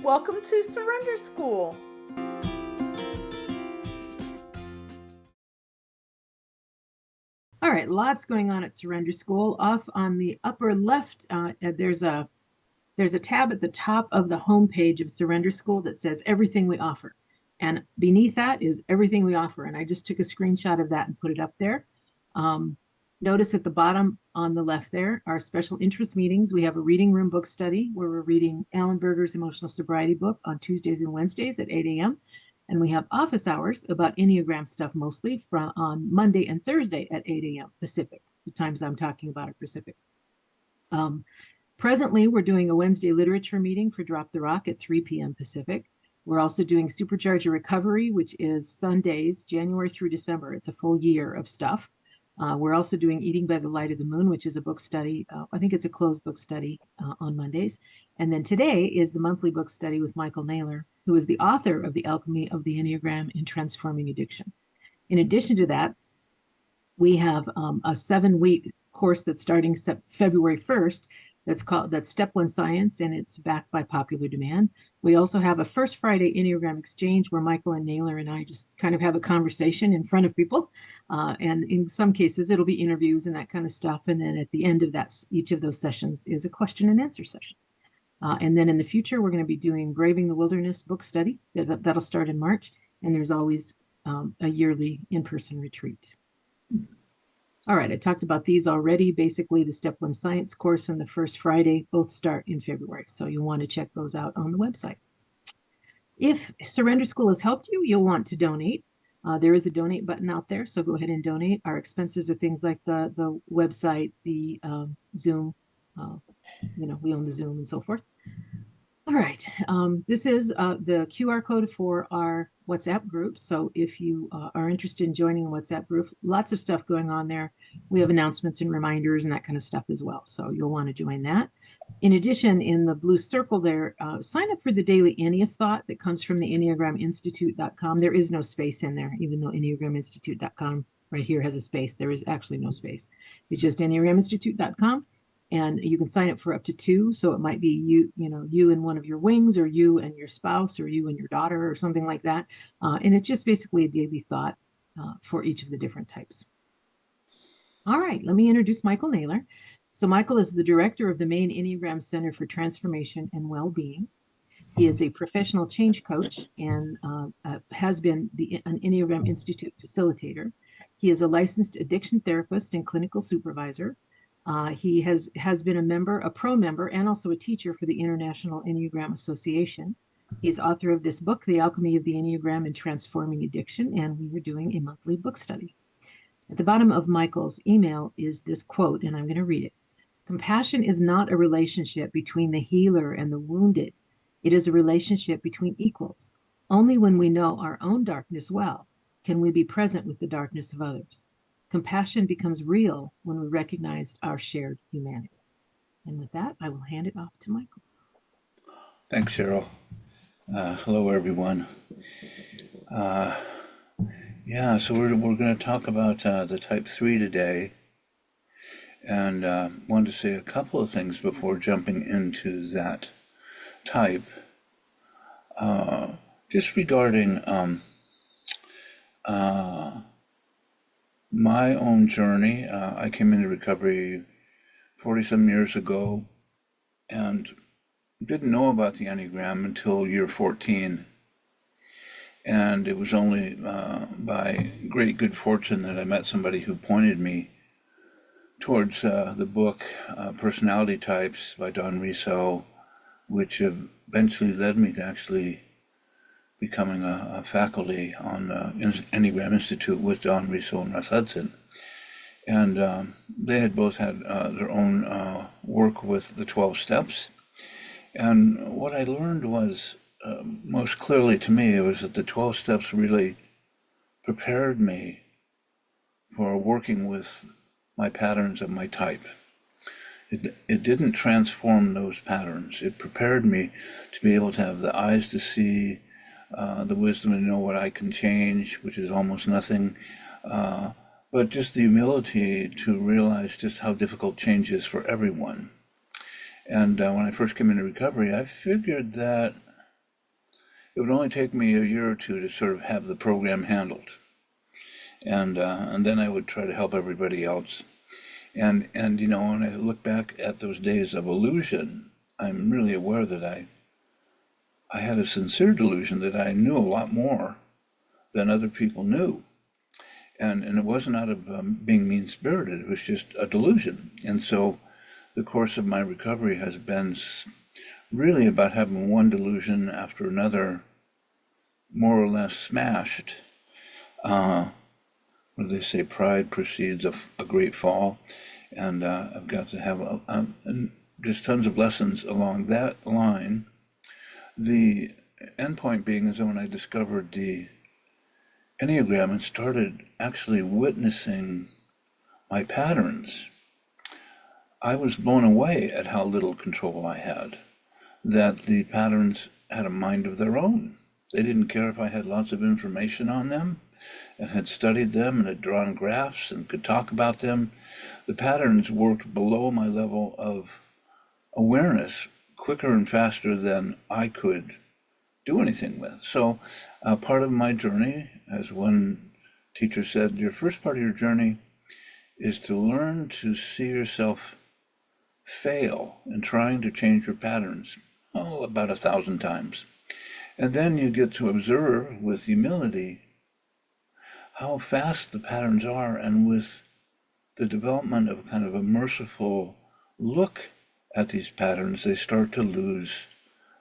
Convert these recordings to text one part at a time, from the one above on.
Welcome to Surrender School. All right, lots going on at Surrender School. Off on the upper left, there's a tab at the top of the homepage of Surrender School that says everything we offer. And beneath that is everything we offer. And I just took a screenshot of that and put it up there. Notice at the bottom on the left there are special interest meetings. We have a reading room book study where we're reading Alan Berger's Emotional Sobriety book on Tuesdays and Wednesdays at 8 a.m. And we have office hours about Enneagram stuff mostly on Monday and Thursday at 8 a.m. Pacific. The times I'm talking about are Pacific. Presently, we're doing a Wednesday literature meeting for Drop the Rock at 3 p.m. Pacific. We're also doing Supercharge Your Recovery, which is Sundays, January through December. It's a full year of stuff. We're also doing Eating by the Light of the Moon, which is a book study. I think it's a closed book study on Mondays. And then today is the monthly book study with Michael Naylor, who is the author of The Alchemy of the Enneagram and Transforming Addiction. In addition to that, we have a 7-week course that's starting February 1st that's Step 1 Science, and it's backed by popular demand. We also have a First Friday Enneagram Exchange where Michael and Naylor and I just kind of have a conversation in front of people. And in some cases, it'll be interviews and that kind of stuff. And then at the end of that, each of those sessions is a question and answer session. And then in the future, we're going to be doing Braving the Wilderness book study. That'll start in March. And there's always a yearly in-person retreat. All right, I talked about these already. Basically, the Step 1 Science course and the First Friday both start in February. So you'll want to check those out on the website. If Surrender School has helped you, you'll want to donate. There is a donate button out there, so go ahead and donate. Our expenses are things like the website, the Zoom, we own the Zoom and so forth. All right, this is the QR code for our WhatsApp group. So if you are interested in joining a WhatsApp group, lots of stuff going on there. We have announcements and reminders and that kind of stuff as well. So you'll want to join that. In addition, in the blue circle there, sign up for the daily Ennea thought that comes from the EnneagramInstitute.com. There is no space in there, even though EnneagramInstitute.com right here has a space. There is actually no space. It's just EnneagramInstitute.com. And you can sign up for up to 2. So it might be you and one of your wings, or you and your spouse, or you and your daughter, or something like that. And it's just basically a daily thought for each of the different types. All right, let me introduce Michael Naylor. So Michael is the director of the Maine Enneagram Center for Transformation and Well-Being. He is a professional change coach and has been an Enneagram Institute facilitator. He is a licensed addiction therapist and clinical supervisor. He has been a pro member, and also a teacher for the International Enneagram Association. He's author of this book, The Alchemy of the Enneagram and Transforming Addiction, and we were doing a monthly book study. At the bottom of Michael's email is this quote, and I'm going to read it. Compassion is not a relationship between the healer and the wounded. It is a relationship between equals. Only when we know our own darkness well can we be present with the darkness of others. Compassion becomes real when we recognize our shared humanity. And with that, I will hand it off to Michael. Thanks, Cheryl. Hello, everyone. So we're going to talk about the type 3 today. And wanted to say a couple of things before jumping into that type. Just regarding my own journey. I came into recovery 40-some years ago and didn't know about the Enneagram until year 14. And it was only by great good fortune that I met somebody who pointed me towards the book Personality Types by Don Riso, which eventually led me to actually becoming a faculty on Enneagram Institute with Don Riso and Russ Hudson. And they had both had their own work with the 12 steps. And what I learned was, most clearly to me, was that the 12 steps really prepared me for working with my patterns of my type. It didn't transform those patterns. It prepared me to be able to have the eyes to see, the wisdom to know what I can change, which is almost nothing, but just the humility to realize just how difficult change is for everyone. And when I first came into recovery, I figured that it would only take me a year or two to sort of have the program handled. And then I would try to help everybody else. And when I look back at those days of illusion, I'm really aware that I had a sincere delusion that I knew a lot more than other people knew. And it wasn't out of being mean-spirited, it was just a delusion. And so the course of my recovery has been really about having one delusion after another more or less smashed. What do they say? Pride precedes a great fall. And I've got to have just tons of lessons along that line. The end point being is when I discovered the Enneagram and started actually witnessing my patterns, I was blown away at how little control I had, that the patterns had a mind of their own. They didn't care if I had lots of information on them and had studied them and had drawn graphs and could talk about them. The patterns worked below my level of awareness quicker and faster than I could do anything with. So part of my journey, as one teacher said, your first part of your journey is to learn to see yourself fail in trying to change your patterns, about 1,000 times. And then you get to observe with humility how fast the patterns are, and with the development of kind of a merciful look at these patterns, they start to lose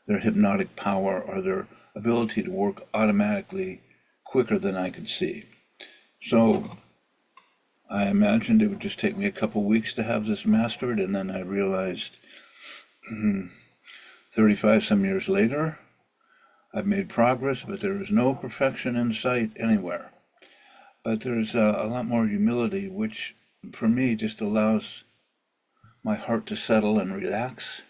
their hypnotic power or their ability to work automatically quicker than I could see. So I imagined it would just take me a couple weeks to have this mastered, and then I realized 35 some years later, I've made progress, but there is no perfection in sight anywhere. But there's a lot more humility, which for me just allows my heart to settle and relax,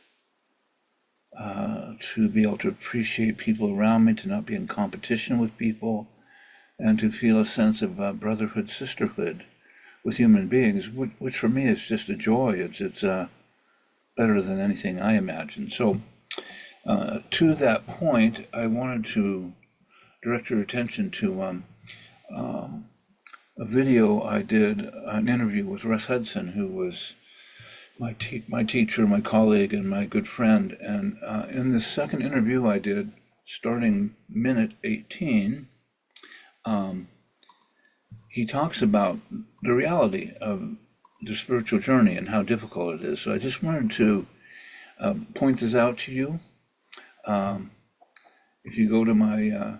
to be able to appreciate people around me, to not be in competition with people, and to feel a sense of brotherhood, sisterhood with human beings, which for me is just a joy. It's better than anything I imagined. So to that point, I wanted to direct your attention to a video I did, an interview with Russ Hudson, who was my teacher, my colleague, and my good friend. And in this second interview I did, starting minute 18, he talks about the reality of the spiritual journey and how difficult it is. So I just wanted to point this out to you. If you go to my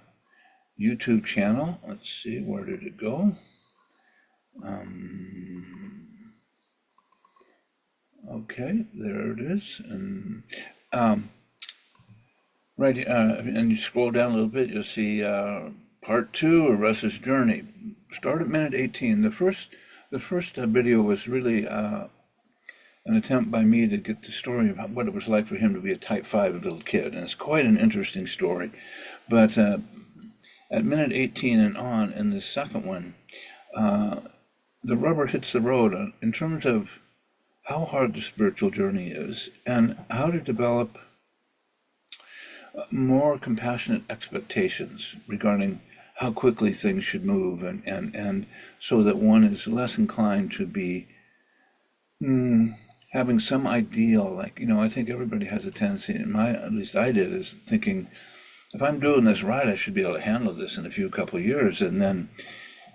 YouTube channel, let's see, where did it go? Okay, there it is. And right, and you scroll down a little bit, you'll see part 2 of Russ's journey. Start at minute 18. The first video was really an attempt by me to get the story about what it was like for him to be a type 5 little kid, and it's quite an interesting story. But at minute 18 and on, in the second one, the rubber hits the road in terms of how hard the spiritual journey is and how to develop more compassionate expectations regarding how quickly things should move, and so that one is less inclined to be having some ideal, like, I think everybody has a tendency, at least I did, is thinking, if I'm doing this right, I should be able to handle this in a couple of years. And then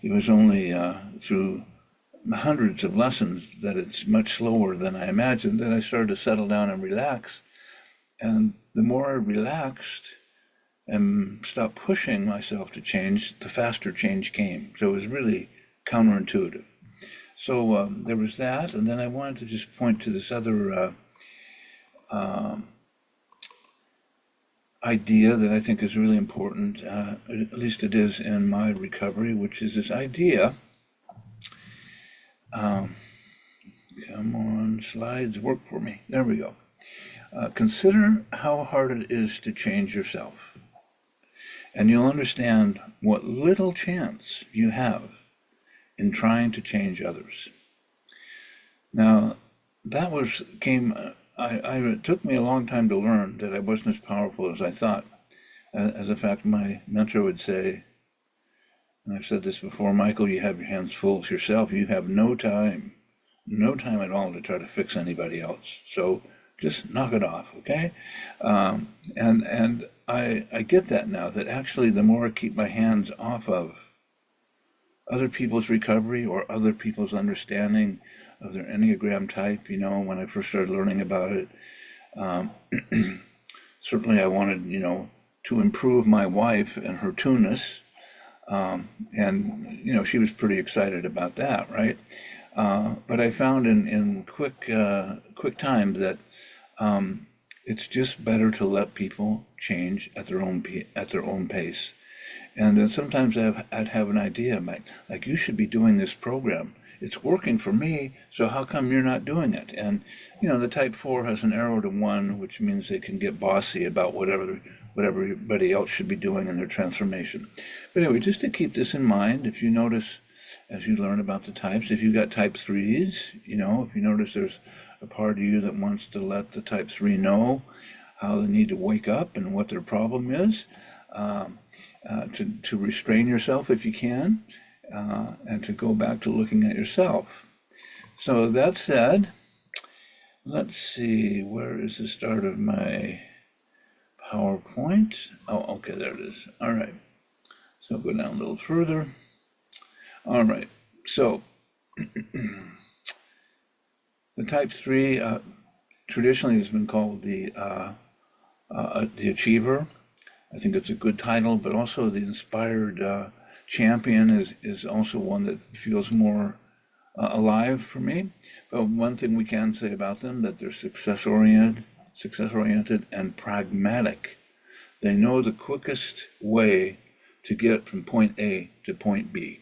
it was only through hundreds of lessons that it's much slower than I imagined that I started to settle down and relax. And the more I relaxed and stopped pushing myself to change, the faster change came. So it was really counterintuitive. So there was that, and then I wanted to just point to this other idea that I think is really important, at least it is in my recovery, which is this idea, come on, slides, work for me, there we go. Consider how hard it is to change yourself, and you'll understand what little chance you have in trying to change others. Now, that it took me a long time to learn that I wasn't as powerful as I thought. As a fact, my mentor would say, and I've said this before, Michael, you have your hands full with yourself. You have no time at all to try to fix anybody else. So just knock it off, okay? And I get that now, that actually the more I keep my hands off of other people's recovery or other people's understanding of their Enneagram type, when I first started learning about it, certainly I wanted, to improve my wife and her two-ness. And she was pretty excited about that, right? But I found in quick time that it's just better to let people change at their own pace. And then sometimes I'd have an idea, like you should be doing this program. It's working for me, so how come you're not doing it? And the type 4 has an arrow to 1, which means they can get bossy about whatever everybody else should be doing in their transformation. But anyway, just to keep this in mind, if you notice as you learn about the types, if you've got type 3s, if you notice there's a part of you that wants to let the type 3 know how they need to wake up and what their problem is, to restrain yourself if you can, and to go back to looking at yourself. So that said, let's see, where is the start of my PowerPoint? Oh, okay, there it is. All right. So go down a little further. All right. So the type 3 traditionally has been called the achiever. I think it's a good title, but also the inspired champion is also one that feels more alive for me. But one thing we can say about them, that they're success-oriented and pragmatic. They know the quickest way to get from point A to point B.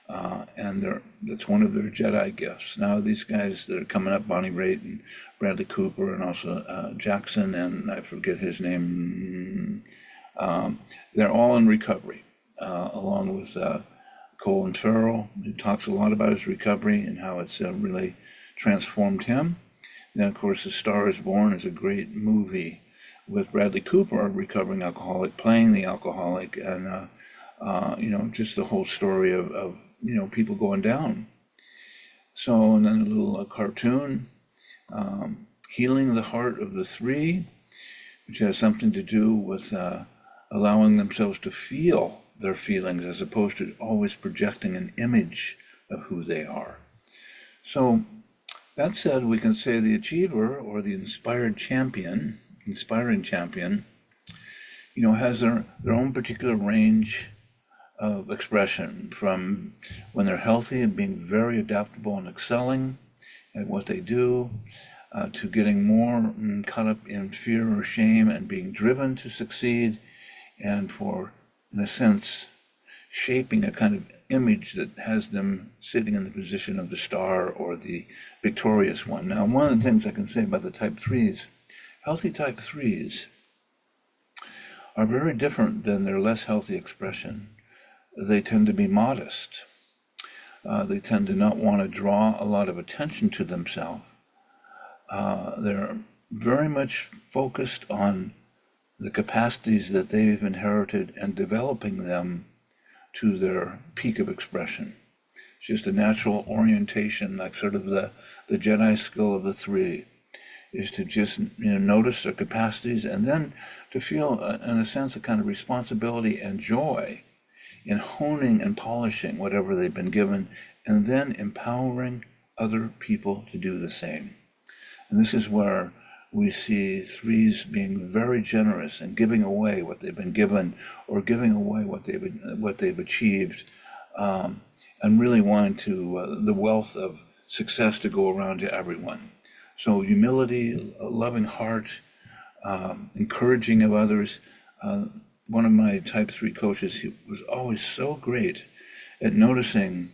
And that's one of their Jedi gifts. Now these guys that are coming up, Bonnie Raitt and Bradley Cooper, and also Jackson, and I forget his name, they're all in recovery, along with Colin Farrell, who talks a lot about his recovery and how it's really transformed him. Then, of course, A Star is Born is a great movie with Bradley Cooper, a recovering alcoholic, playing the alcoholic, and just the whole story of people going down. So, and then a little cartoon, Healing the Heart of the 3, which has something to do with allowing themselves to feel their feelings as opposed to always projecting an image of who they are. So that said, we can say the achiever or the inspiring champion, has their own particular range of expression, from when they're healthy and being very adaptable and excelling at what they do, to getting more caught up in fear or shame and being driven to succeed, and for, in a sense, shaping a kind of image that has them sitting in the position of the star or the victorious one. Now, one of the things I can say about the type 3s, healthy type 3s are very different than their less healthy expression. They tend to be modest. They tend to not want to draw a lot of attention to themselves. They're very much focused on the capacities that they've inherited and developing them to their peak of expression. It's just a natural orientation, like sort of the Jedi skill of the 3, is to just notice their capacities and then to feel, in a sense, a kind of responsibility and joy in honing and polishing whatever they've been given, and then empowering other people to do the same. And this is where we see 3s being very generous and giving away what they've been given, or giving away what they've achieved, and really wanting to the wealth of success to go around to everyone. So humility, a loving heart, encouraging of others. One of my type 3 coaches, he was always so great at noticing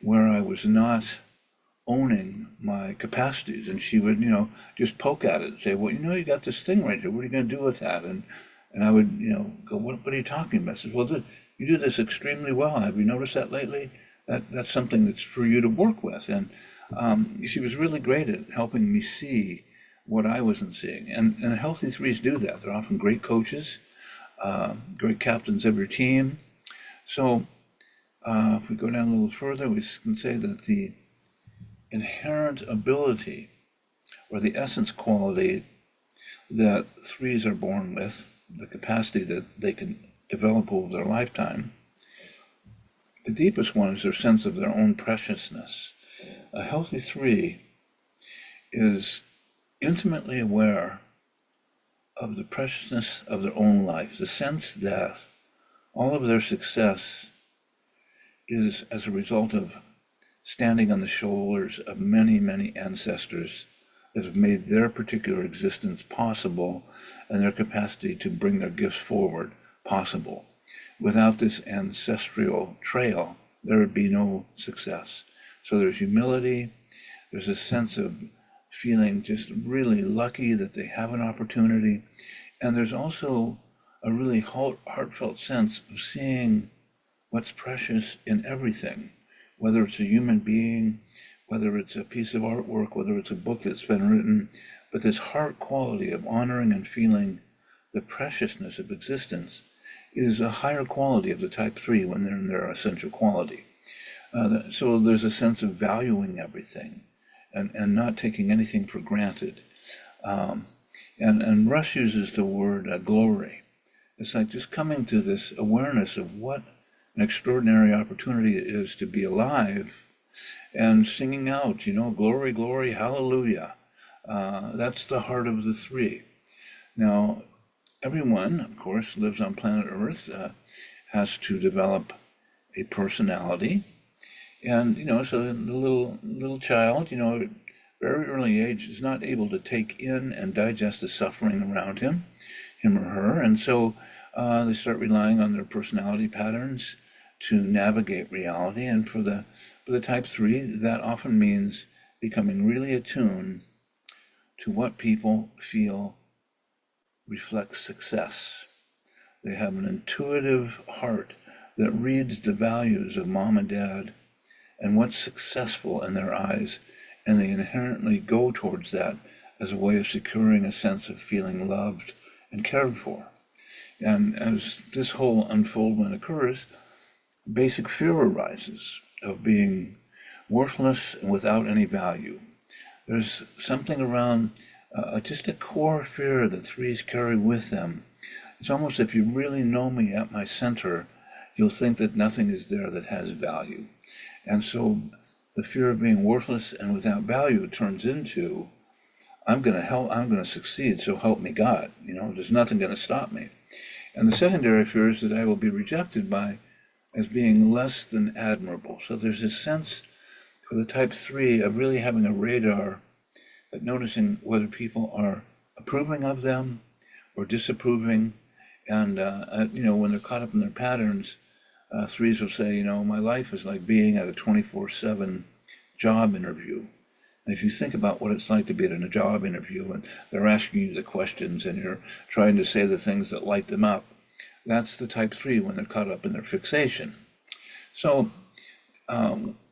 where I was not owning my capacities, and she would, just poke at it and say, well, you got this thing right here. What are you going to do with that? And I would, go, what are you talking about? I said, well, you do this extremely well. Have you noticed that lately? That's something that's for you to work with. And she was really great at helping me see what I wasn't seeing. And healthy 3s do that. They're often great coaches. great captains of your team. So if we go down a little further, we can say that the inherent ability or the essence quality that threes are born with, the capacity that they can develop over their lifetime, the deepest one is their sense of their own preciousness. A healthy three is intimately aware of the preciousness of their own life, the sense that all of their success is as a result of standing on the shoulders of many, many ancestors that have made their particular existence possible and their capacity to bring their gifts forward possible. Without this ancestral trail, there would be no success. So there's humility, there's a sense of feeling just really lucky that they have an opportunity, and there's also a really heartfelt sense of seeing what's precious in everything, whether it's a human being, whether it's a piece of artwork, whether it's a book that's been written, but this heart quality of honoring and feeling the preciousness of existence is a higher quality of the type 3 when they're in their essential quality. So there's a sense of valuing everything and not taking anything for granted. And Russ uses the word glory. It's like just coming to this awareness of what an extraordinary opportunity it is to be alive and singing out, glory, glory, hallelujah. That's the heart of the three. Now, everyone, of course, lives on planet Earth, has to develop a personality. And, so the little child, at very early age is not able to take in and digest the suffering around him or her. And so they start relying on their personality patterns to navigate reality. And for the type 3, that often means becoming really attuned to what people feel reflects success. They have an intuitive heart that reads the values of mom and dad and what's successful in their eyes, and they inherently go towards that as a way of securing a sense of feeling loved and cared for. And as this whole unfoldment occurs, basic fear arises of being worthless and without any value. There's something around just a core fear that threes carry with them. It's almost if you really know me at my center, you'll think that nothing is there that has value. And so the fear of being worthless and without value turns into, I'm going to succeed, so help me God. There's nothing going to stop me. And the secondary fear is that I will be rejected as being less than admirable. So there's this sense for the type 3 of really having a radar at noticing whether people are approving of them or disapproving. And, when they're caught up in their patterns, threes will say, my life is like being at a 24/7 job interview. And if you think about what it's like to be at a job interview and they're asking you the questions and you're trying to say the things that light them up, that's the type 3 when they're caught up in their fixation. So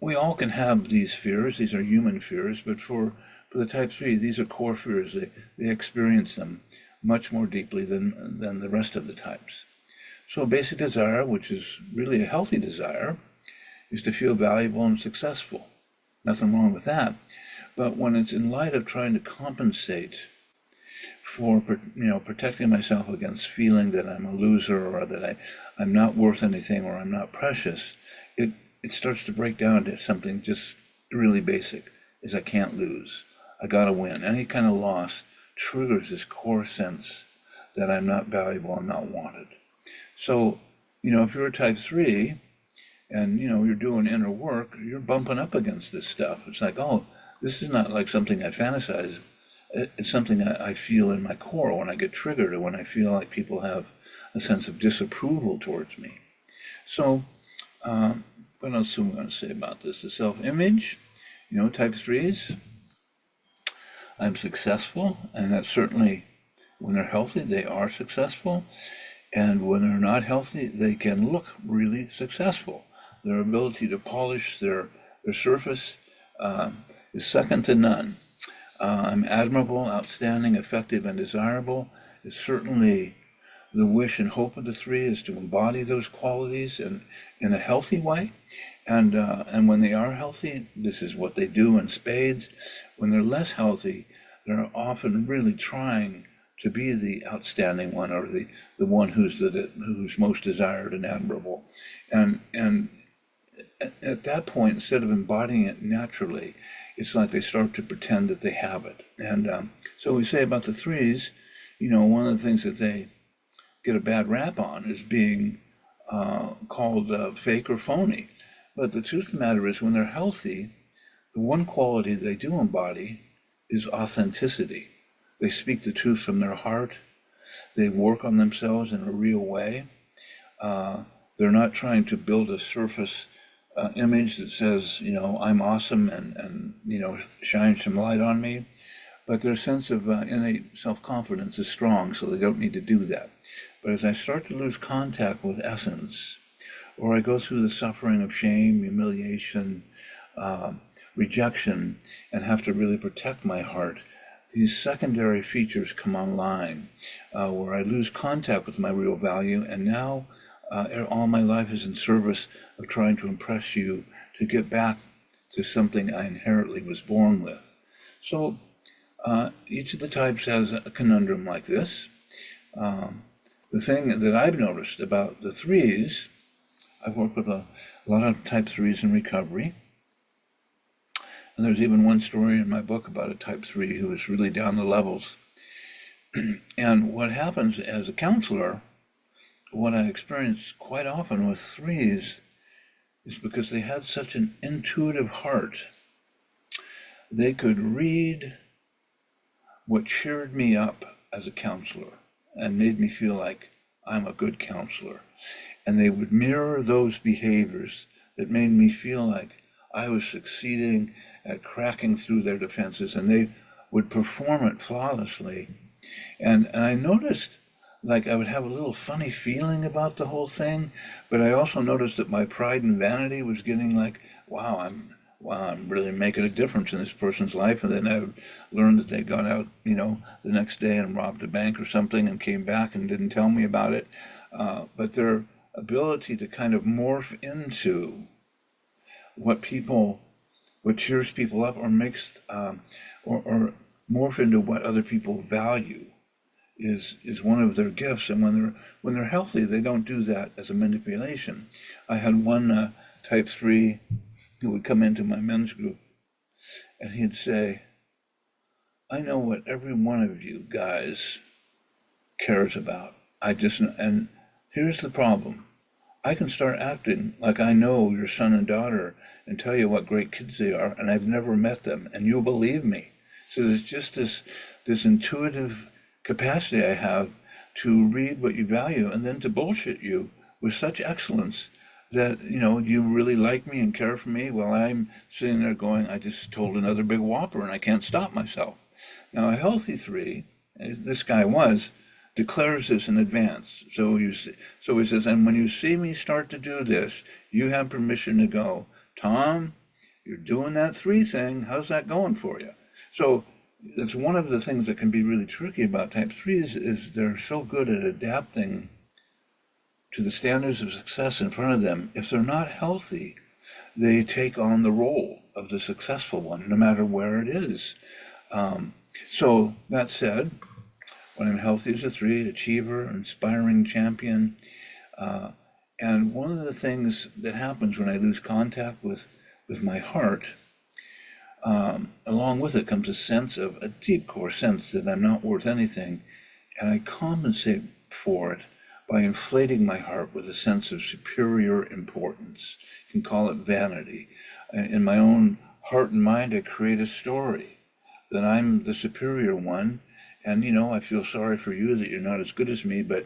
we all can have these fears. These are human fears, but for the type 3, these are core fears. They experience them much more deeply than the rest of the types. So a basic desire, which is really a healthy desire, is to feel valuable and successful. Nothing wrong with that. But when it's in light of trying to compensate for protecting myself against feeling that I'm a loser or that I'm not worth anything or I'm not precious, it starts to break down to something just really basic, is I can't lose. I gotta win. Any kind of loss triggers this core sense that I'm not valuable and not wanted. So, if you're a type 3 and, you're doing inner work, you're bumping up against this stuff. It's like, oh, this is not like something I fantasize. It's something I feel in my core when I get triggered or when I feel like people have a sense of disapproval towards me. So, what else am I going to say about this? The self-image, type 3s. I'm successful, and that's certainly, when they're healthy, they are successful. And when they're not healthy, they can look really successful. Their ability to polish their surface is second to none. I'm admirable, outstanding, effective, and desirable is certainly the wish and hope of the three is to embody those qualities in a healthy way. And when they are healthy, this is what they do in spades. When they're less healthy, they're often really trying to be the outstanding one, or the one who's most desired and admirable. And at that point, instead of embodying it naturally, it's like they start to pretend that they have it. And so we say about the threes, one of the things that they get a bad rap on is being called fake or phony. But the truth of the matter is, when they're healthy, the one quality they do embody is authenticity. They speak the truth from their heart. They work on themselves in a real way. They're not trying to build a surface image that says, I'm awesome and shine some light on me. But their sense of innate self-confidence is strong, so they don't need to do that. But as I start to lose contact with essence, or I go through the suffering of shame, humiliation, rejection, and have to really protect my heart, these secondary features come online, where I lose contact with my real value, and now all my life is in service of trying to impress you to get back to something I inherently was born with. So each of the types has a conundrum like this. The thing that I've noticed about the threes, I've worked with a lot of type threes in recovery. And there's even one story in my book about a type 3 who was really down the levels. And what happens as a counselor, what I experience quite often with threes, is because they had such an intuitive heart, they could read what cheered me up as a counselor and made me feel like I'm a good counselor. And they would mirror those behaviors that made me feel like I was succeeding at cracking through their defenses, and they would perform it flawlessly. And I noticed, like, I would have a little funny feeling about the whole thing, but I also noticed that my pride and vanity was getting like, wow, I'm really making a difference in this person's life. And then I would learn that they'd gone out, the next day and robbed a bank or something and came back and didn't tell me about it. But their ability to kind of morph into what cheers people up, or makes or morph into what other people value, is one of their gifts. And when they're healthy, they don't do that as a manipulation. I had one type 3 who would come into my men's group, and he'd say, I know what every one of you guys cares about. And here's the problem. I can start acting like I know your son and daughter and tell you what great kids they are, and I've never met them, and you'll believe me. So there's just this intuitive capacity I have to read what you value and then to bullshit you with such excellence that, you really like me and care for me, while I'm sitting there going, I just told another big whopper and I can't stop myself. Now, a healthy 3, as this guy was, declares this in advance. So he says, and when you see me start to do this, you have permission to go, Tom, you're doing that 3 thing. How's that going for you? So that's one of the things that can be really tricky about type 3s, is they're so good at adapting to the standards of success in front of them. If they're not healthy, they take on the role of the successful one, no matter where it is. So that said, when I'm healthy as a 3, achiever, inspiring champion, and one of the things that happens when I lose contact with my heart, along with it comes a deep core sense that I'm not worth anything, and I compensate for it by inflating my heart with a sense of superior importance. You can call it vanity. In my own heart and mind, I create a story that I'm the superior one, and I feel sorry for you that you're not as good as me, but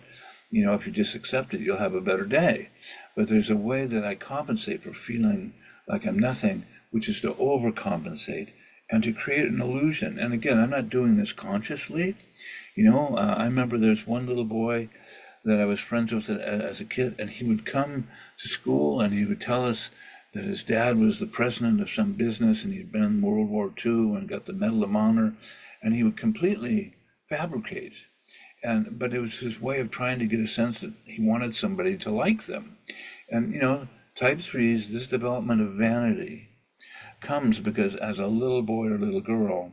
if you just accept it, you'll have a better day. But there's a way that I compensate for feeling like I'm nothing, which is to overcompensate and to create an illusion. And again, I'm not doing this consciously. I remember there's one little boy that I was friends with as a kid, and he would come to school and he would tell us that his dad was the president of some business and he'd been in World War II and got the Medal of Honor, and he would completely fabricate. But it was his way of trying to get a sense that he wanted somebody to like them. And, type threes, this development of vanity comes because as a little boy or little girl,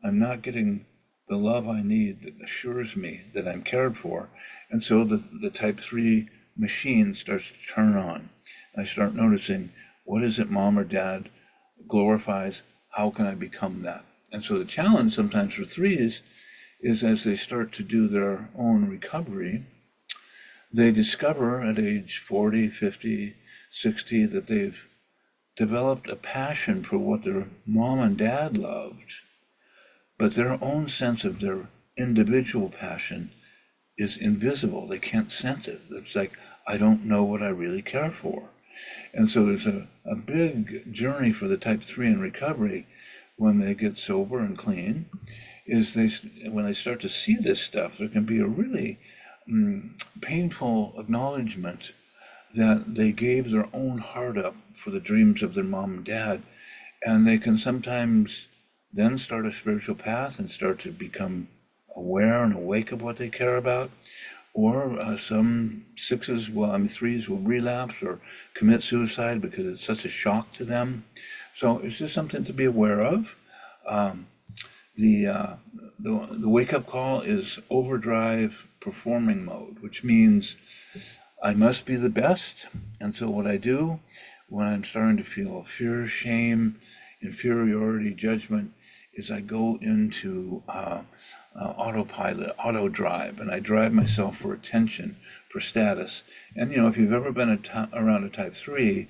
I'm not getting the love I need that assures me that I'm cared for. And so the type 3 machine starts to turn on. I start noticing, what is it mom or dad glorifies? How can I become that? And so the challenge sometimes for threes is as they start to do their own recovery, they discover at age 40, 50, 60 that they've developed a passion for what their mom and dad loved, but their own sense of their individual passion is invisible. They can't sense it. It's like, I don't know what I really care for. And so there's a big journey for the type 3 in recovery when they get sober and clean, is when they start to see this stuff, there can be a really painful acknowledgement that they gave their own heart up for the dreams of their mom and dad. And they can sometimes then start a spiritual path and start to become aware and awake of what they care about. Or some threes will relapse or commit suicide because it's such a shock to them. So it's just something to be aware of. The wake-up call is overdrive performing mode, which means I must be the best. And so what I do when I'm starting to feel fear, shame, inferiority, judgment, is I go into autopilot, auto drive, and I drive myself for attention, for status. And if you've ever been around a type 3,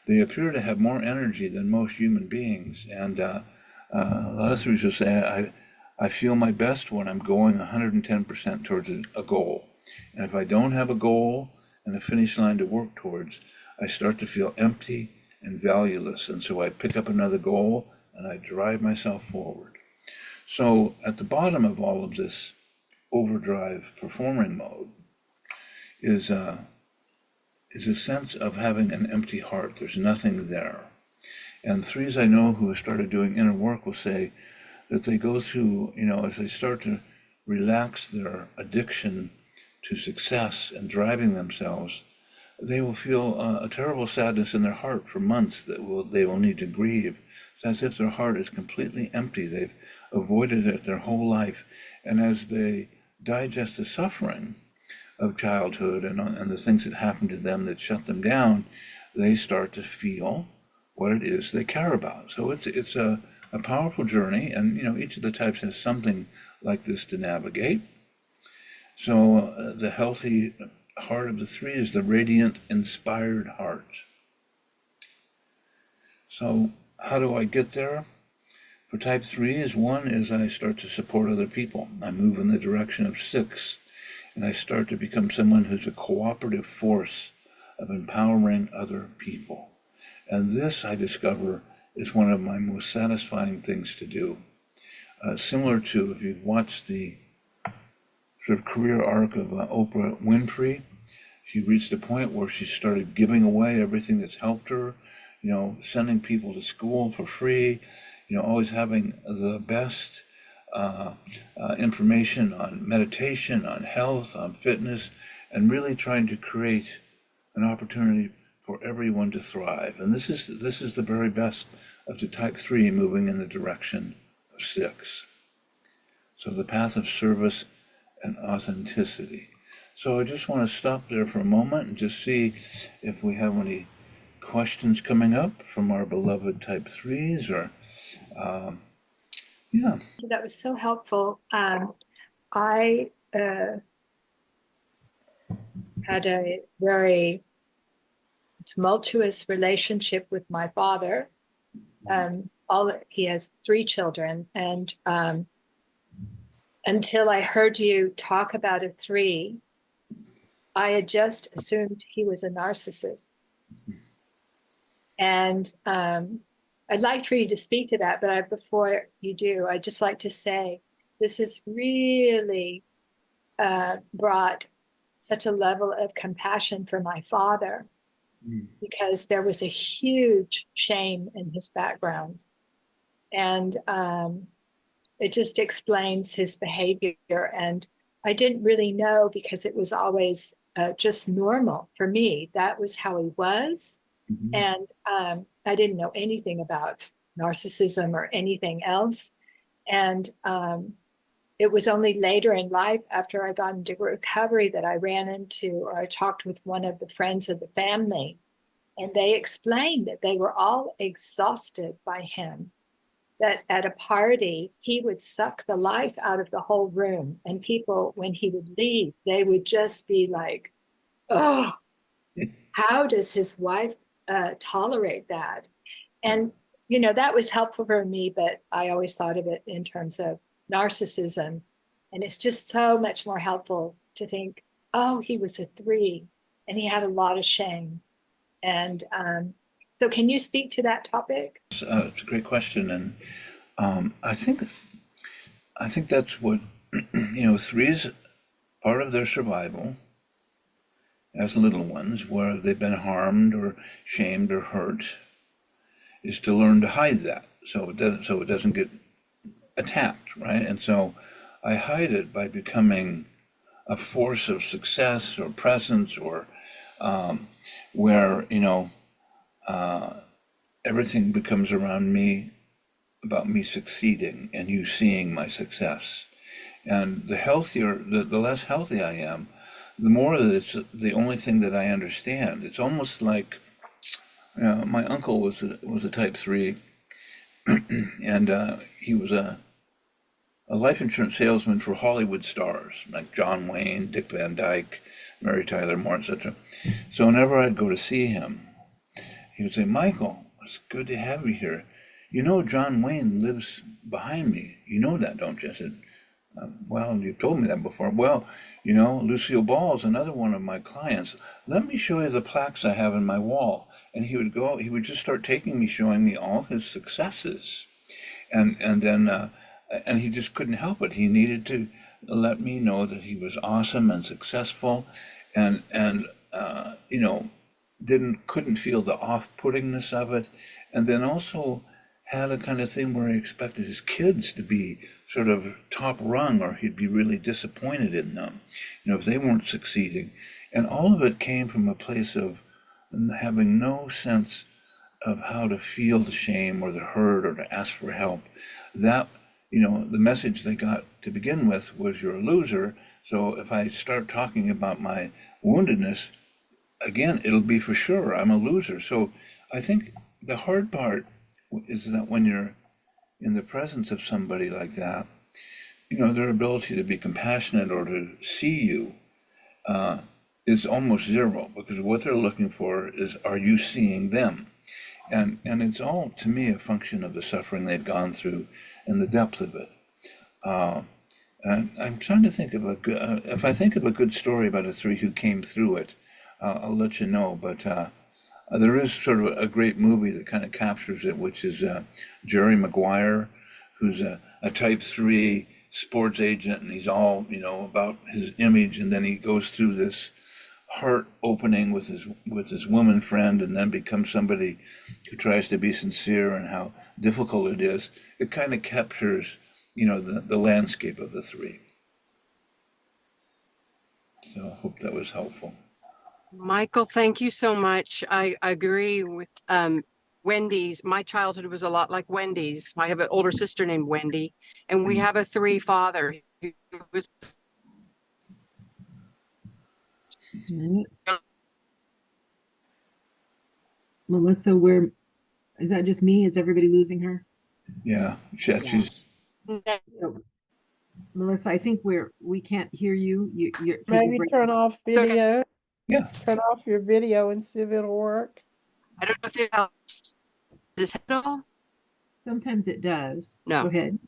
they appear to have more energy than most human beings. And a lot of threes will say, I feel my best when I'm going 110% towards a goal. And if I don't have a goal and a finish line to work towards, I start to feel empty and valueless. And so I pick up another goal and I drive myself forward. So at the bottom of all of this overdrive performing mode is a sense of having an empty heart. There's nothing there. And threes I know who have started doing inner work will say that they go through, as they start to relax their addiction to success and driving themselves, they will feel a terrible sadness in their heart for months that they will need to grieve. It's as if their heart is completely empty. They've avoided it their whole life. And as they digest the suffering of childhood and the things that happened to them that shut them down, they start to feel what it is they care about. So it's a powerful journey, and each of the types has something like this to navigate. So the healthy heart of the 3 is the radiant, inspired heart. So how do I get there? For type 3 one is I start to support other people. I move in the direction of 6, and I start to become someone who's a cooperative force of empowering other people. And this, I discover, is one of my most satisfying things to do. Similar to, if you've watched the sort of career arc of Oprah Winfrey, she reached a point where she started giving away everything that's helped her, sending people to school for free, always having the best information on meditation, on health, on fitness, and really trying to create an opportunity for everyone to thrive. And this is the very best of the type 3 moving in the direction of 6. So the path of service and authenticity. So I just want to stop there for a moment and just see if we have any questions coming up from our beloved type 3s or yeah. That was so helpful. I had a very tumultuous relationship with my father. He has 3 children, and until I heard you talk about a 3, I had just assumed he was a narcissist. And I'd like for you to speak to that, but before you do, I'd just like to say this has really brought such a level of compassion for my father, because there was a huge shame in his background. And it just explains his behavior. And I didn't really know because it was always just normal for me. That was how he was. Mhm. And I didn't know anything about narcissism or anything else. And it was only later in life, after I got into recovery, that I ran into, or I talked with one of the friends of the family, and they explained that they were all exhausted by him. That at a party, he would suck the life out of the whole room. And people, when he would leave, they would just be like, oh, how does his wife tolerate that? And, you know, that was helpful for me, but I always thought of it in terms of narcissism. And it's just so much more helpful to think, oh, he was a 3 and he had a lot of shame. And so, can you speak to that topic? It's a great question, and I think that's what threes, part of their survival as little ones, where they've been harmed or shamed or hurt, is to learn to hide that, so it doesn't get attacked, right? And so I hide it by becoming a force of success or presence, or where everything becomes around me about me succeeding and you seeing my success. And the less healthy I am, the more that it's the only thing that I understand. It's almost like my uncle was a type 3, and he was a life insurance salesman for Hollywood stars like John Wayne, Dick Van Dyke, Mary Tyler Moore, etc. So whenever I'd go to see him, he would say, "Michael, it's good to have you here. You know John Wayne lives behind me. You know that, don't you?" I said, "Well, you've told me that before." "Well, Lucille Ball is another one of my clients. Let me show you the plaques I have in my wall." And he would just start taking me, showing me all his successes. And then and he just couldn't help it. He needed to let me know that he was awesome and successful, and couldn't feel the off-puttingness of it. And then also had a kind of thing where he expected his kids to be sort of top rung, or he'd be really disappointed in them, if they weren't succeeding. And all of it came from a place of having no sense of how to feel the shame or the hurt or to ask for help. That, the message they got to begin with was, "You're a loser." So if I start talking about my woundedness, again, it'll be for sure I'm a loser. So I think the hard part is that when you're in the presence of somebody like that, their ability to be compassionate or to see you is almost zero, because what they're looking for is, are you seeing them? And it's all, to me, a function of the suffering they've gone through and the depth of it. And I'm trying to think of if I think of a good story about a 3 who came through it, I'll let you know. But there is sort of a great movie that kind of captures it, which is Jerry Maguire, who's a type 3 sports agent, and he's all, about his image, and then he goes through this heart opening with his woman friend, and then becomes somebody who tries to be sincere, and how difficult it is. It kind of captures, the landscape of the 3. So I hope that was helpful. Michael, thank you so much. I agree with Wendy's. My childhood was a lot like Wendy's. I have an older sister named Wendy, and we have a 3 father who was Melissa, is that just me? Is everybody losing her? Yeah, she's. So, Melissa, I think we can't hear you. You're Maybe turn off video. Yeah. Turn off your video and see if it'll work. I don't know if it helps. Does this help at all? Sometimes it does. No. Go ahead.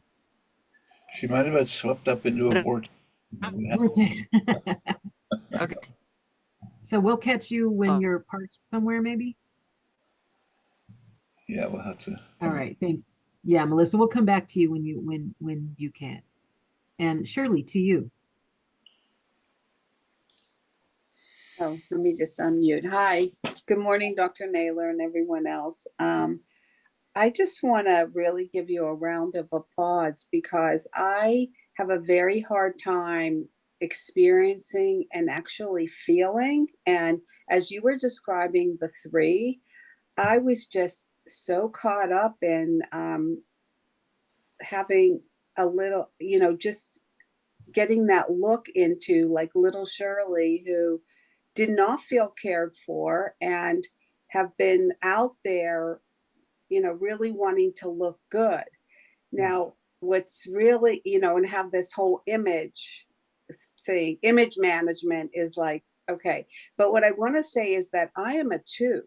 She might have been swept up into a vortex. Vortex. Okay. So we'll catch you when you're parked somewhere, maybe? Yeah, we'll have to. All right, thanks. Yeah, Melissa, we'll come back to you when you can. And Shirley, to you. Oh, let me just unmute. Hi, good morning, Dr. Naylor and everyone else. I just want to really give you a round of applause, because I have a very hard time experiencing and actually feeling. And as you were describing the three, I was just so caught up in having a little, just getting that look into like little Shirley, who did not feel cared for and have been out there, really wanting to look good. Now, what's really, and have this whole image thing, image management is like, okay. But what I want to say is that I am a 2,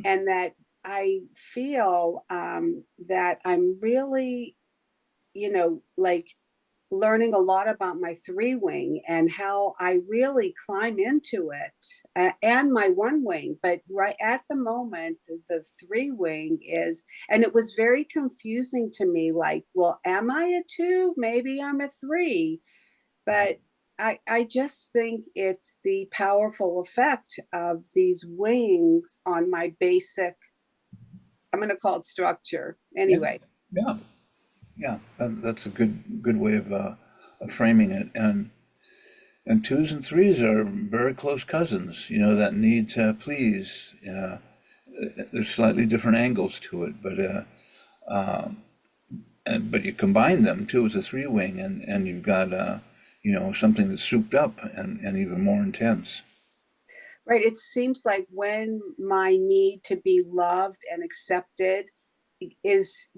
and that I feel that I'm really, like learning a lot about my 3 wing and how I really climb into it, and my 1 wing. But right at the moment, the 3 wing is, and it was very confusing to me, like, well, am I a 2? Maybe I'm a 3. But I just think it's the powerful effect of these wings on my basic, I'm going to call it structure. Anyway. Yeah. Yeah, that's a good way of framing it. And 2s and 3s are very close cousins. That need to please. There's slightly different angles to it, but you combine them too as a 3 wing, and you've got something that's souped up and even more intense. Right. It seems like when my need to be loved and accepted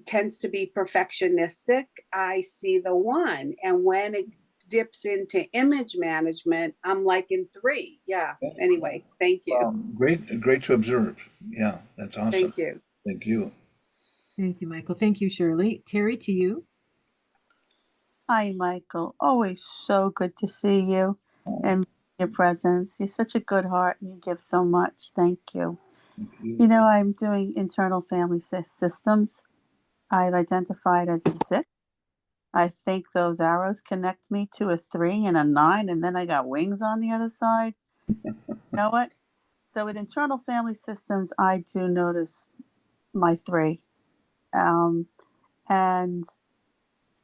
tends to be perfectionistic, I see the 1. And when it dips into image management, I'm like in 3. Yeah. Anyway, thank you. Great to observe. Yeah, that's awesome. Thank you. Thank you. Thank you, Michael. Thank you, Shirley. Terry, to you. Hi, Michael. Always so good to see you and your presence. You're such a good heart and you give so much. Thank you. I'm doing internal family systems. I've identified as a 6. I think those arrows connect me to a 3 and a 9, and then I got wings on the other side. You know what? So with internal family systems, I do notice my 3. And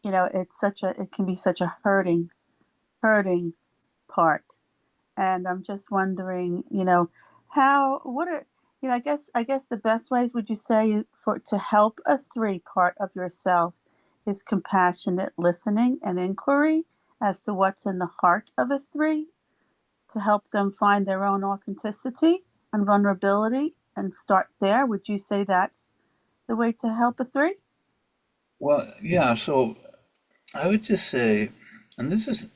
it can be such a hurting part. And I'm just wondering, I guess the best ways, would you say, to help a 3 part of yourself is compassionate listening and inquiry as to what's in the heart of a 3, to help them find their own authenticity and vulnerability and start there. Would you say that's the way to help a 3? Well, yeah, so I would just say, and this is,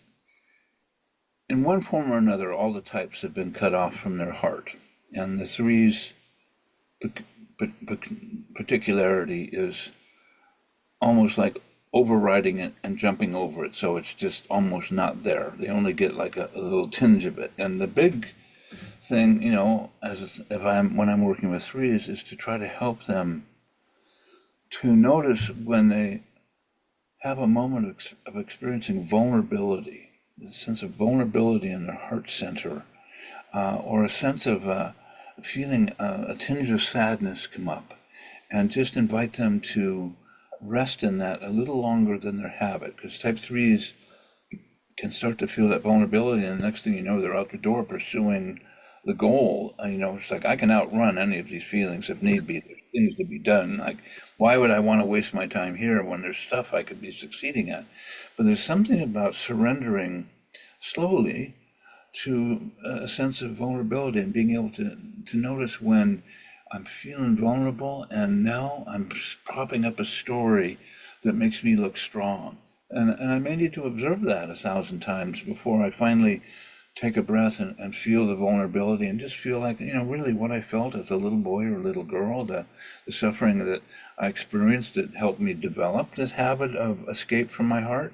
in one form or another, all the types have been cut off from their heart. And the 3's particularity is almost like overriding it and jumping over it. So it's just almost not there. They only get like a little tinge of it. And the big thing, when I'm working with 3's, is to try to help them to notice when they have a moment of experiencing vulnerability, the sense of vulnerability in their heart center, or a sense of feeling a tinge of sadness come up, and just invite them to rest in that a little longer than their habit, because type 3's can start to feel that vulnerability, and the next thing you know, they're out the door pursuing the goal. It's like, I can outrun any of these feelings if need be. There's things to be done. Like, why would I want to waste my time here when there's stuff I could be succeeding at? But there's something about surrendering slowly to a sense of vulnerability and being able to notice when I'm feeling vulnerable, and now I'm propping up a story that makes me look strong. And I may need to observe that 1,000 times before I finally take a breath and feel the vulnerability and just feel like, really what I felt as a little boy or little girl, the suffering that I experienced that helped me develop this habit of escape from my heart.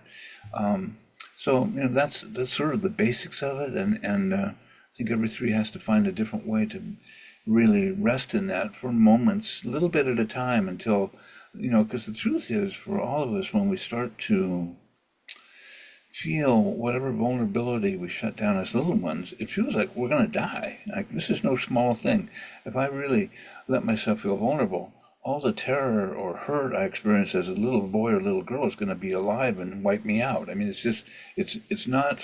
So that's sort of the basics of it. And I think every 3 has to find a different way to really rest in that for moments, a little bit at a time, until, because the truth is, for all of us, when we start to feel whatever vulnerability we shut down as little ones, it feels like we're going to die. Like, this is no small thing. If I really let myself feel vulnerable, all the terror or hurt I experienced as a little boy or little girl is going to be alive and wipe me out. I mean, it's not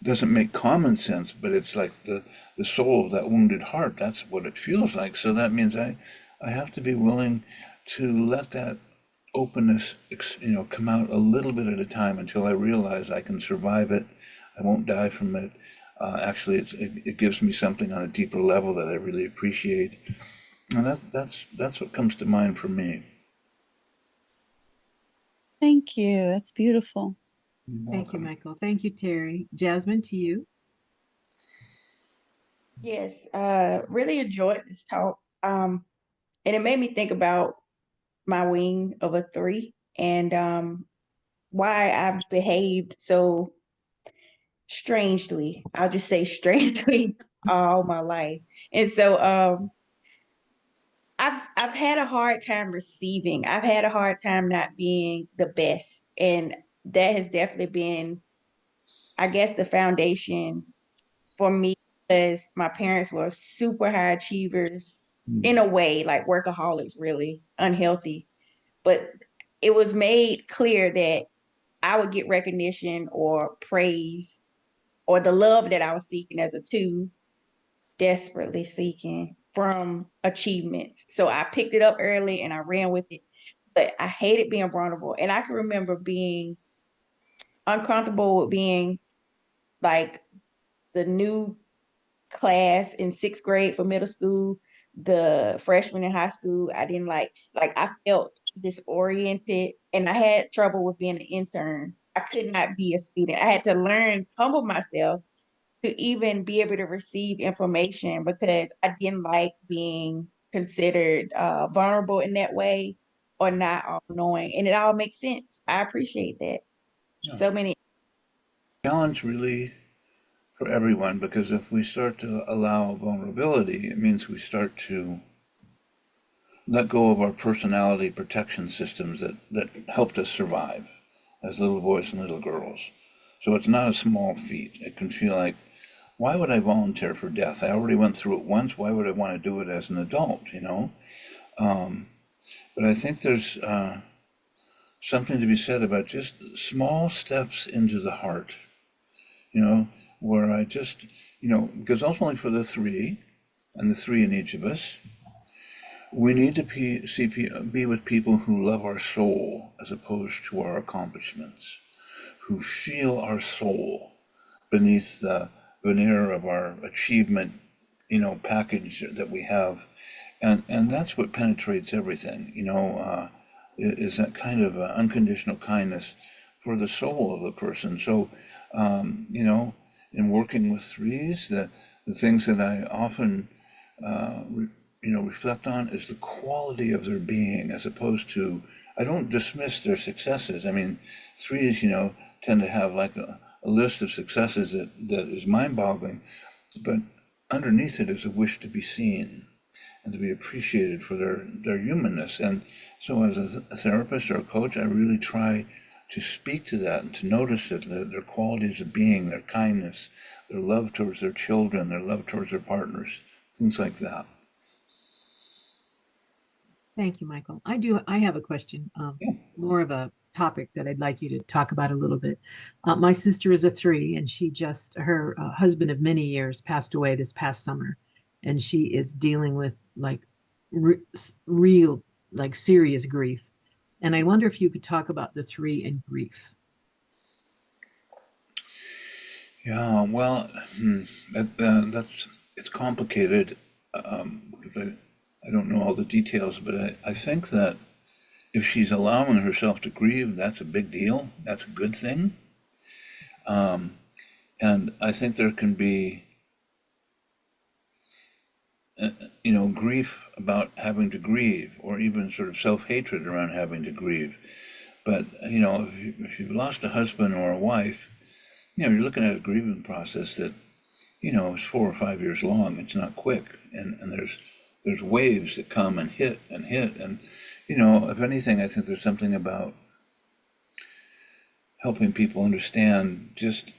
doesn't make common sense, but it's like the soul of that wounded heart. That's what it feels like. So that means I have to be willing to let that openness, come out a little bit at a time until I realize I can survive it. I won't die from it. Actually, it gives me something on a deeper level that I really appreciate. And that's what comes to mind for me. Thank you. That's beautiful. You're Thank you, welcome. Michael. Thank you, Terry. Jasmine, to you. Yes, really enjoyed this talk. And it made me think about my wing of a 3 and why I behaved so strangely. I'll just say strangely all my life. And so I've had a hard time receiving. I've had a hard time not being the best. And that has definitely been, I guess, the foundation for me, because my parents were super high achievers in a way, like workaholics, really unhealthy. But it was made clear that I would get recognition or praise or the love that I was seeking as a 2, desperately seeking from achievements. So I picked it up early and I ran with it. But I hated being vulnerable. And I can remember being uncomfortable with being like the new class in 6th grade for middle school, the freshman in high school. I didn't like I felt disoriented and I had trouble with being an intern. I could not be a student. I had to learn, humble myself to even be able to receive information because I didn't like being considered vulnerable in that way or not all knowing. And it all makes sense. I appreciate that. Yeah. So many. Challenge really for everyone, because if we start to allow vulnerability, it means we start to let go of our personality protection systems that helped us survive as little boys and little girls. So it's not a small feat. It can feel like, why would I volunteer for death? I already went through it once. Why would I want to do it as an adult, But I think there's something to be said about just small steps into the heart, where I just, because ultimately for the 3, and the 3 in each of us, we need to be with people who love our soul as opposed to our accomplishments, who feel our soul beneath the veneer of our achievement, package that we have. And that's what penetrates everything, is that kind of unconditional kindness for the soul of the person. So, in working with 3s, the things that I often, reflect on is the quality of their being, as opposed to, I don't dismiss their successes. I mean, 3s, tend to have like a list of successes that is mind-boggling, but underneath it is a wish to be seen and to be appreciated for their humanness. And so as a therapist or a coach, I really try to speak to that and to notice it, their qualities of being, their kindness, their love towards their children, their love towards their partners, things like that. Thank you, Michael. I have a question, more of a topic that I'd like you to talk about a little bit. My sister is a 3, and her husband of many years passed away this past summer, and she is dealing with like real, like serious grief. And I wonder if you could talk about the 3 and grief. Yeah, well, it's complicated, because I don't know all the details, but I think that if she's allowing herself to grieve, that's a big deal. That's a good thing. And I think there can be, grief about having to grieve, or even sort of self-hatred around having to grieve. But, if you've lost a husband or a wife, you're looking at a grieving process that, is 4 or 5 years long. It's not quick. And there's waves that come and hit and hit. And, if anything, I think there's something about helping people understand just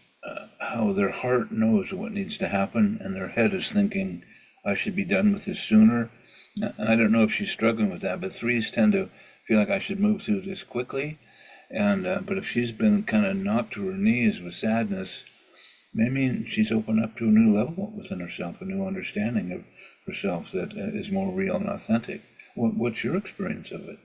how their heart knows what needs to happen and their head is thinking, I should be done with this sooner. And I don't know if she's struggling with that, but 3s tend to feel like I should move through this quickly. And but if she's been kind of knocked to her knees with sadness, maybe she's opened up to a new level within herself, a new understanding of herself that is more real and authentic. What's your experience of it?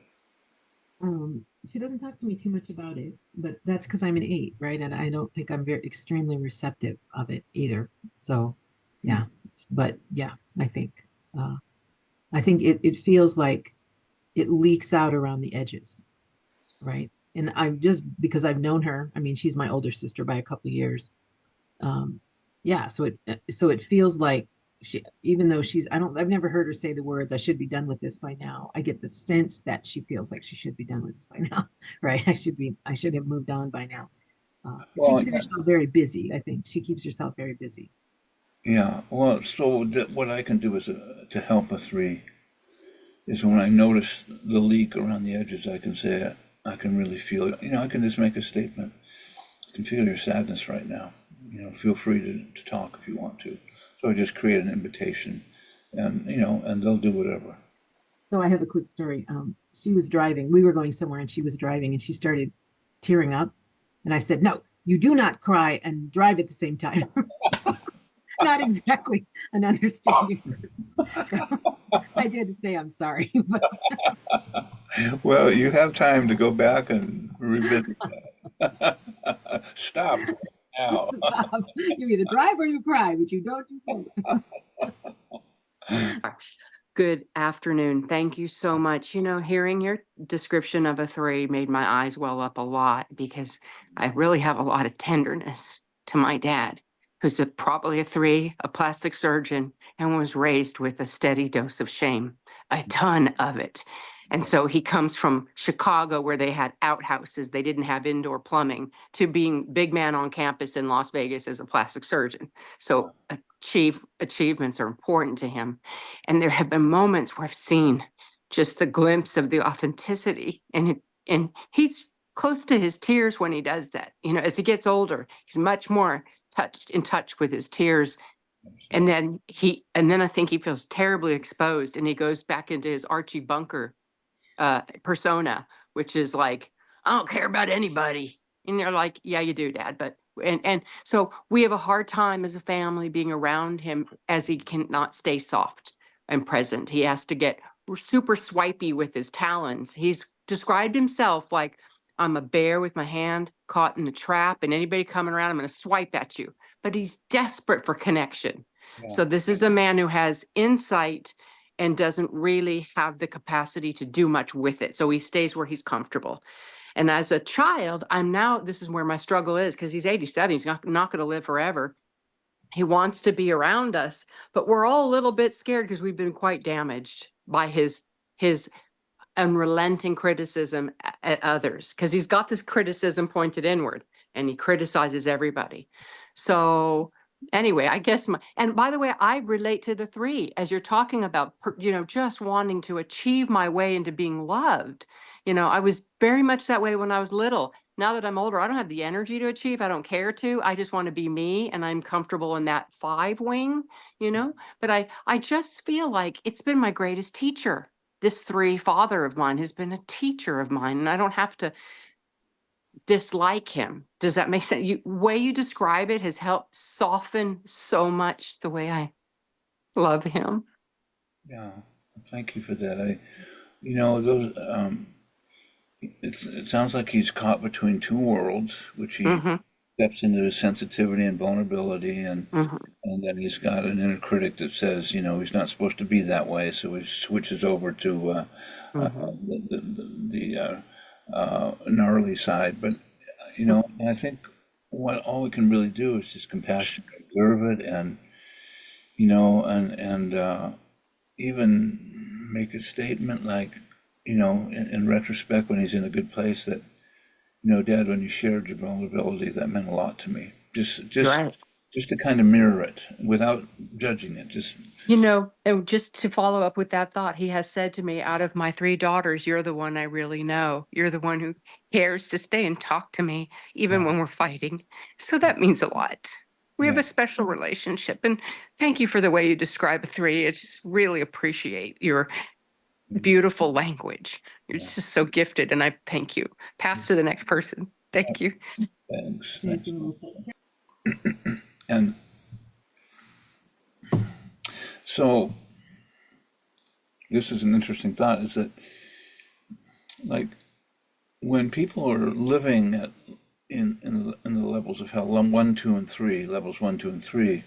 She doesn't talk to me too much about it, but that's because I'm an 8, right? And I don't think I'm very extremely receptive of it either. So, yeah. But yeah, I think it feels like it leaks out around the edges, right? And I'm just because I've known her. I mean, she's my older sister by a couple of years. Um, yeah, so it feels like she, even though I've never heard her say the words, I should be done with this by now. I get the sense that she feels like she should be done with this by now, right? I should have moved on by now. But she Well, keeps herself very busy. I think she keeps herself very busy. yeah. Well, so what I can do is to help a 3 is when I notice the leak around the edges, I can say, I can really feel it. I can just make a statement. I can feel your sadness right now. Feel free to talk if you want to. So I just create an invitation, and and they'll do whatever. So I have a quick story. She was driving. We were going somewhere, and she was driving, and she started tearing up. And I said, "No, you do not cry and drive at the same time." Not exactly an understanding person. So I did say I'm sorry, but Well, you have time to go back and revisit that. Stop now. stop. You either drive or you cry, but you don't do both. Good afternoon. Thank you so much. Hearing your description of a 3 made my eyes well up a lot because I really have a lot of tenderness to my dad, who's probably a 3, a plastic surgeon, and was raised with a steady dose of shame, a ton of it. And so he comes from Chicago, where they had outhouses, they didn't have indoor plumbing, to being big man on campus in Las Vegas as a plastic surgeon. So achievements are important to him. And there have been moments where I've seen just the glimpse of the authenticity, and he's close to his tears when he does that. As he gets older, he's much more in touch with his tears. And then I think he feels terribly exposed, and he goes back into his Archie Bunker persona, which is like, I don't care about anybody. And they're like, yeah, you do, Dad. But and so we have a hard time as a family being around him, as he cannot stay soft and present. He has to get super swipey with his talons. He's described himself like, I'm a bear with my hand caught in the trap, and anybody coming around, I'm going to swipe at you. But he's desperate for connection. Yeah. So this is a man who has insight and doesn't really have the capacity to do much with it. So he stays where he's comfortable. And as a child, this is where my struggle is, because he's 87, he's not going to live forever. He wants to be around us, but we're all a little bit scared because we've been quite damaged by his unrelenting criticism at others, because he's got this criticism pointed inward, and he criticizes everybody. So anyway, I guess and by the way, I relate to the 3 as you're talking about, just wanting to achieve my way into being loved. I was very much that way when I was little. Now that I'm older, I don't have the energy to achieve. I don't care to. I just want to be me, and I'm comfortable in that 5 wing, but I just feel like it's been my greatest teacher. This 3 father of mine has been a teacher of mine, and I don't have to dislike him. Does that make sense? Way you describe it has helped soften so much the way I love him. Yeah, thank you for that. Those it sounds like he's caught between 2 worlds, which he steps into his sensitivity and vulnerability, and then he's got an inner critic that says, he's not supposed to be that way, so he switches over to the gnarly side. But and I think all we can really do is just compassionately observe it, and even make a statement like, in retrospect, when he's in a good place, that, Dad, when you shared your vulnerability, that meant a lot to me. Just Right. just to kind of mirror it without judging it. And just to follow up with that thought, he has said to me, out of my 3 daughters, you're the one I really know. You're the one who cares to stay and talk to me, even when we're fighting. So that means a lot. We have a special relationship. And thank you for the way you describe a 3. I just really appreciate your beautiful language. You're just so gifted, and I thank you. Pass to the next person. Thank you. Thanks. And so this is an interesting thought, is that like when people are living at in the levels of hell, 1, 2, and 3, levels 1, 2, and 3,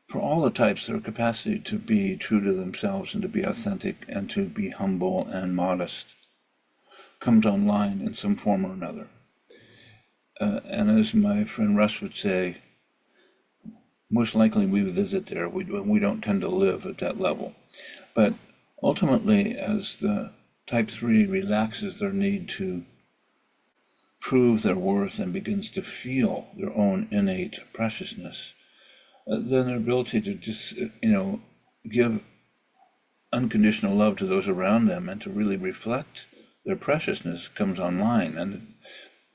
for all the types, their capacity to be true to themselves and to be authentic and to be humble and modest comes online in some form or another. And as my friend Russ would say, most likely we visit there. We don't tend to live at that level. But ultimately, as the type 3 relaxes their need to prove their worth and begins to feel their own innate preciousness, then their ability to just, give unconditional love to those around them and to really reflect their preciousness comes online. And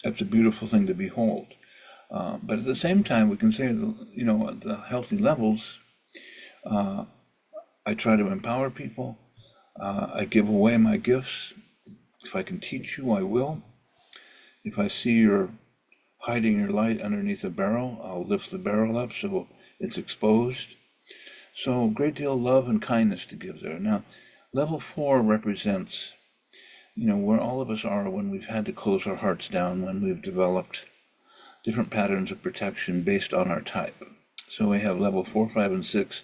that's a beautiful thing to behold. But at the same time, we can say, at the healthy levels, I try to empower people. I give away my gifts. If I can teach you, I will. If I see you're hiding your light underneath a barrel, I'll lift the barrel up so it's exposed. So a great deal of love and kindness to give there. Now, level 4 represents, where all of us are when we've had to close our hearts down, when we've developed different patterns of protection based on our type. So we have level 4, 5, and 6.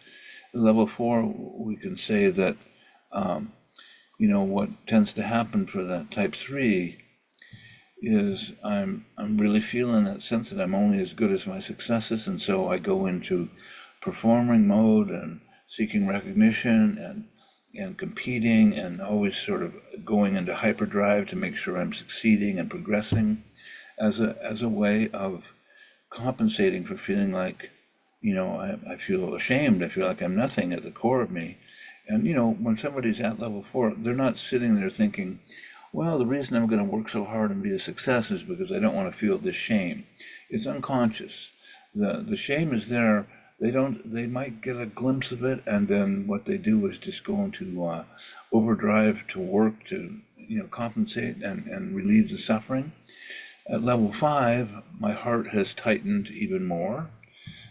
Level 4, we can say that, what tends to happen for that type 3 is I'm really feeling that sense that I'm only as good as my successes, and so I go into performing mode and seeking recognition and competing and always sort of going into hyperdrive to make sure I'm succeeding and progressing as a way of compensating for feeling like, I feel ashamed. I feel like I'm nothing at the core of me. And, when somebody's at level 4, they're not sitting there thinking, well, the reason I'm going to work so hard and be a success is because I don't want to feel this shame. It's unconscious. The shame is there. They might get a glimpse of it, and then what they do is just go into overdrive to work to, compensate and relieve the suffering. At level 5, my heart has tightened even more.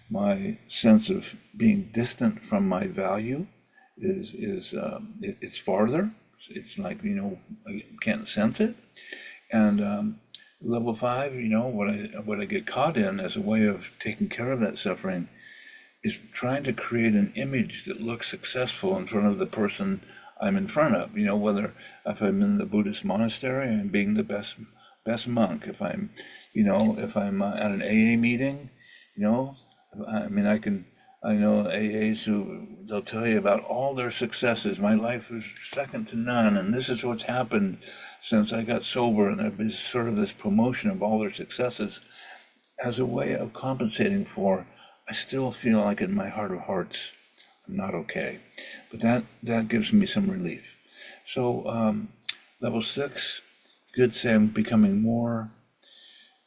My sense of being distant from my value it's farther. It's like, I can't sense it. And level 5, what I get caught in as a way of taking care of that suffering is trying to create an image that looks successful in front of the person I'm in front of. Whether if I'm in the Buddhist monastery, I'm being the best monk. If I'm, at an AA meeting, I know AAs who they'll tell you about all their successes. My life is second to none, and this is what's happened since I got sober. And there's sort of this promotion of all their successes as a way of compensating for, I still feel like in my heart of hearts, I'm not okay. But that gives me some relief. So level 6, you could say I'm becoming more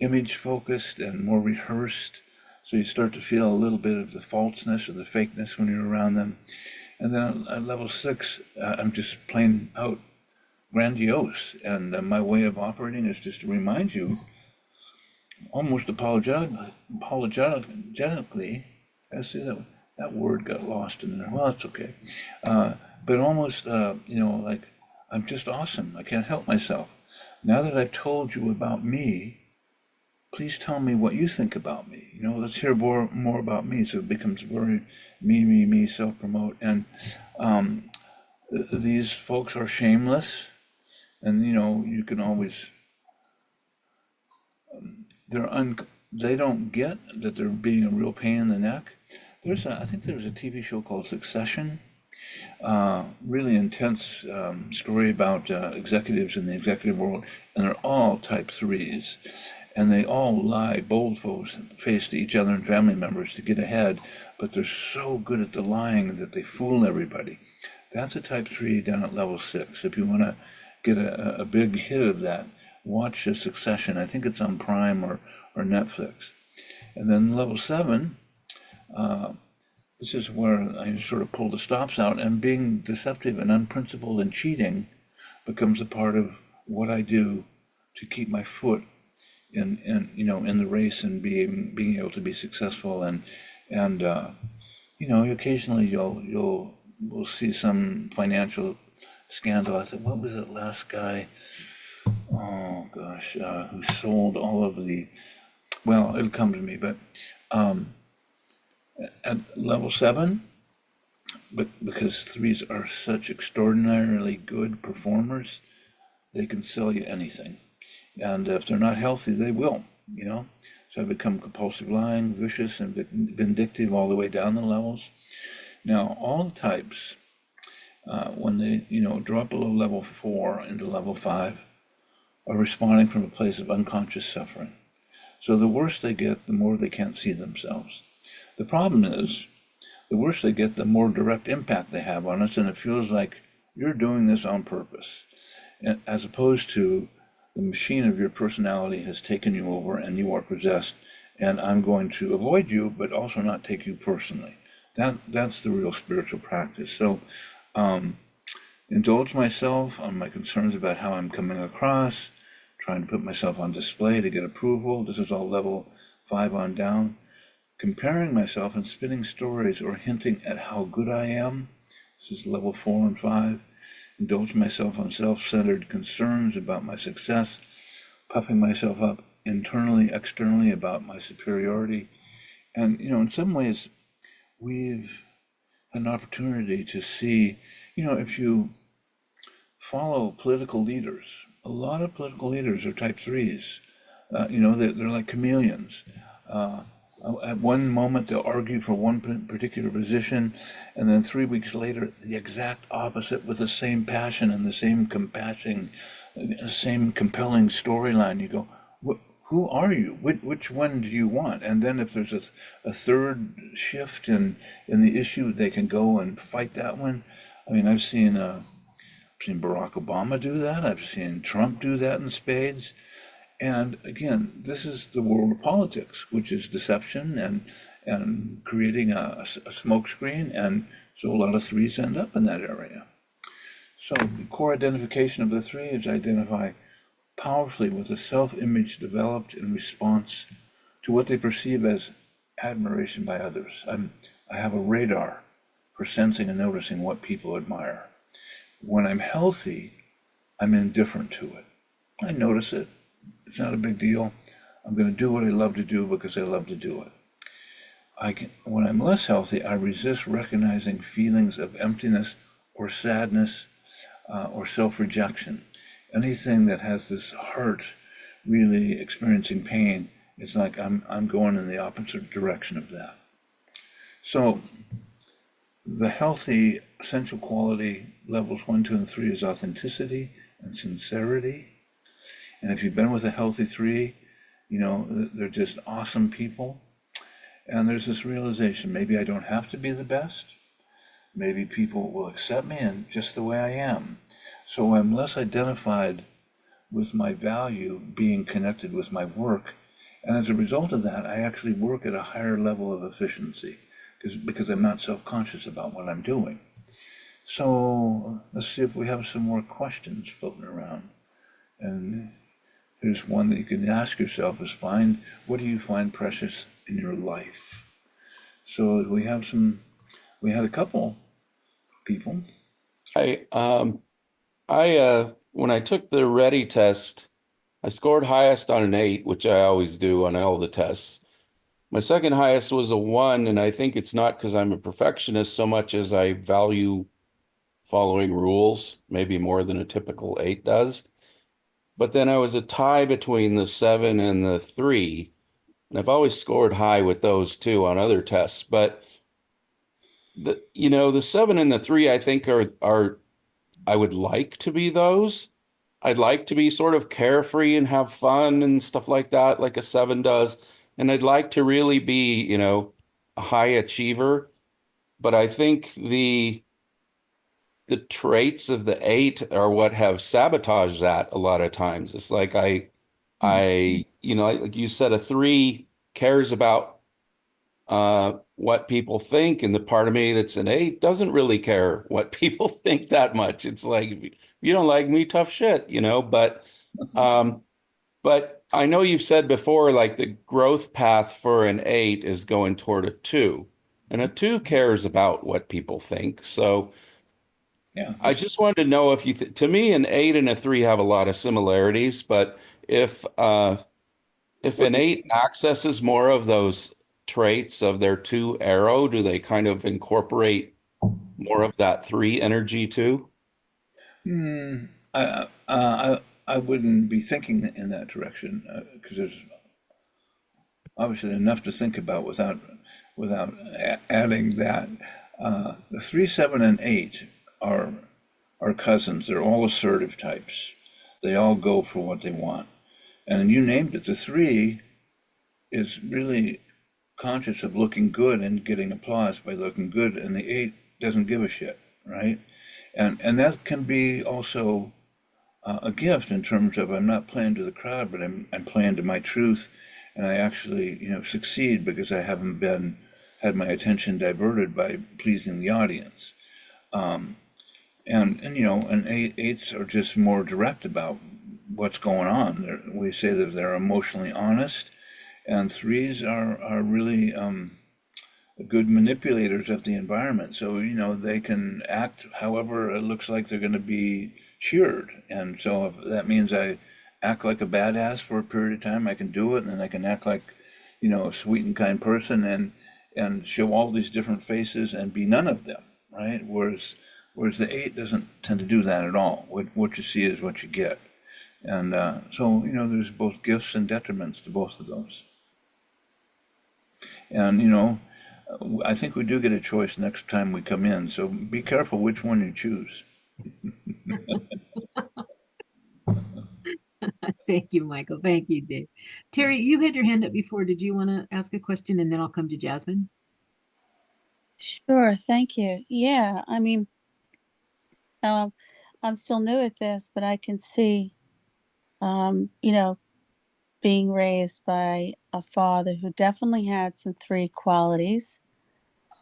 image focused and more rehearsed. So you start to feel a little bit of the falseness or the fakeness when you're around them. And then at level 6, I'm just plain out grandiose. And my way of operating is just to remind you, almost apologetically, I see that word got lost in there. Well, that's okay. But almost, like, I'm just awesome. I can't help myself. Now that I've told you about me, please tell me what you think about me. Let's hear more about me. So it becomes very me, self-promote. And these folks are shameless. And, you can always, they don't get that they're being a real pain in the neck. I think there's a TV show called Succession. Really intense story about executives in the executive world. And they're all type 3s. And they all lie bold-faced to each other and family members to get ahead, but they're so good at the lying that they fool everybody. That's a type 3 down at level 6. If you want to get a big hit of that, watch Succession. I think it's on Prime or Netflix. And then level 7, this is where I sort of pull the stops out, and being deceptive and unprincipled and cheating becomes a part of what I do to keep my foot in the race and being able to be successful, and occasionally we'll see some financial scandal. I thought, what was it last guy? Oh gosh, who sold all of the, well, it'll come to me, but at level 7, but because 3s are such extraordinarily good performers, they can sell you anything. And if they're not healthy, they will, So I become compulsive lying, vicious, and vindictive all the way down the levels. Now, all the types, when they, drop below level 4 into level 5, are responding from a place of unconscious suffering. So the worse they get, the more they can't see themselves. The problem is, the worse they get, the more direct impact they have on us, and it feels like you're doing this on purpose, as opposed to the machine of your personality has taken you over and you are possessed, and I'm going to avoid you, but also not take you personally. That's the real spiritual practice. So indulge myself on my concerns about how I'm coming across, trying to put myself on display to get approval. This is all level 5 on down. Comparing myself and spinning stories or hinting at how good I am. This is level 4 and 5. Indulge myself on self-centered concerns about my success, puffing myself up internally, externally about my superiority. And, in some ways, we've had an opportunity to see, if you follow political leaders, a lot of political leaders are type 3s. They're like chameleons. At one moment, they'll argue for one particular position, and then 3 weeks later, the exact opposite with the same passion and the same compelling storyline. You go, who are you? Which one do you want? And then if there's a third shift in the issue, they can go and fight that one. I mean, I've seen Barack Obama do that. I've seen Trump do that in spades. And again, this is the world of politics, which is deception and creating a smokescreen. And so a lot of 3s end up in that area. So the core identification of the 3 is identify powerfully with a self-image developed in response to what they perceive as admiration by others. I have a radar for sensing and noticing what people admire. When I'm healthy, I'm indifferent to it. I notice it. It's not a big deal. I'm going to do what I love to do because I love to do it. When I'm less healthy, I resist recognizing feelings of emptiness or sadness or self-rejection. Anything that has this heart really experiencing pain, it's like I'm going in the opposite direction of that. So the healthy essential quality levels 1, 2, and 3 is authenticity and sincerity. And if you've been with a healthy 3, they're just awesome people. And there's this realization, maybe I don't have to be the best. Maybe people will accept me and just the way I am. So I'm less identified with my value being connected with my work. And as a result of that, I actually work at a higher level of efficiency because I'm not self-conscious about what I'm doing. So let's see if we have some more questions floating around. And here's one that you can ask yourself is what do you find precious in your life? So we had a couple people. When I took the Ready test, I scored highest on an 8, which I always do on all the tests. My second highest was a 1, and I think it's not because I'm a perfectionist so much as I value following rules, maybe more than a typical 8 does. But then I was a tie between the 7 and the 3, and I've always scored high with those too on other tests. But the 7 and the 3, I think are I would like to be those. I'd like to be sort of carefree and have fun and stuff like that, like a 7 does. And I'd like to really be, a high achiever. But I think the traits of the 8 are what have sabotaged that a lot of times. It's like like you said, a 3 cares about what people think, and the part of me that's an 8 doesn't really care what people think that much. It's like, if you don't like me, tough shit, but But I know you've said before, like the growth path for an 8 is going toward a 2. And a 2 cares about what people think. So Yeah. I just wanted to know if you, to me, an 8 and a 3 have a lot of similarities, but if an 8 accesses more of those traits of their 2 arrow, do they kind of incorporate more of that 3 energy too? Hmm. I wouldn't be thinking in that direction because there's obviously enough to think about without adding that. The 3, 7, and 8 are cousins. They're all assertive types. They all go for what they want. And you named it. The 3 is really conscious of looking good and getting applause by looking good, and the 8 doesn't give a shit, right? And that can be also a gift in terms of I'm not playing to the crowd, but I'm playing to my truth, and I actually succeed because I haven't had my attention diverted by pleasing the audience. And eights are just more direct about what's going on. We say that they're emotionally honest, and 3s are really good manipulators of the environment. So they can act however it looks like they're going to be cheered, and so if that means I act like a badass for a period of time, I can do it, and then I can act like a sweet and kind person and show all these different faces and be none of them, right? Whereas the 8 doesn't tend to do that at all. What you see is what you get. And so, there's both gifts and detriments to both of those. And, I think we do get a choice next time we come in. So be careful which one you choose. Thank you, Michael. Thank you, Dave. Terry, you had your hand up before. Did you want to ask a question, and then I'll come to Jasmine? Sure, thank you. Yeah, I mean, I'm still new at this, but I can see, you know, being raised by a father who definitely had some 3 qualities.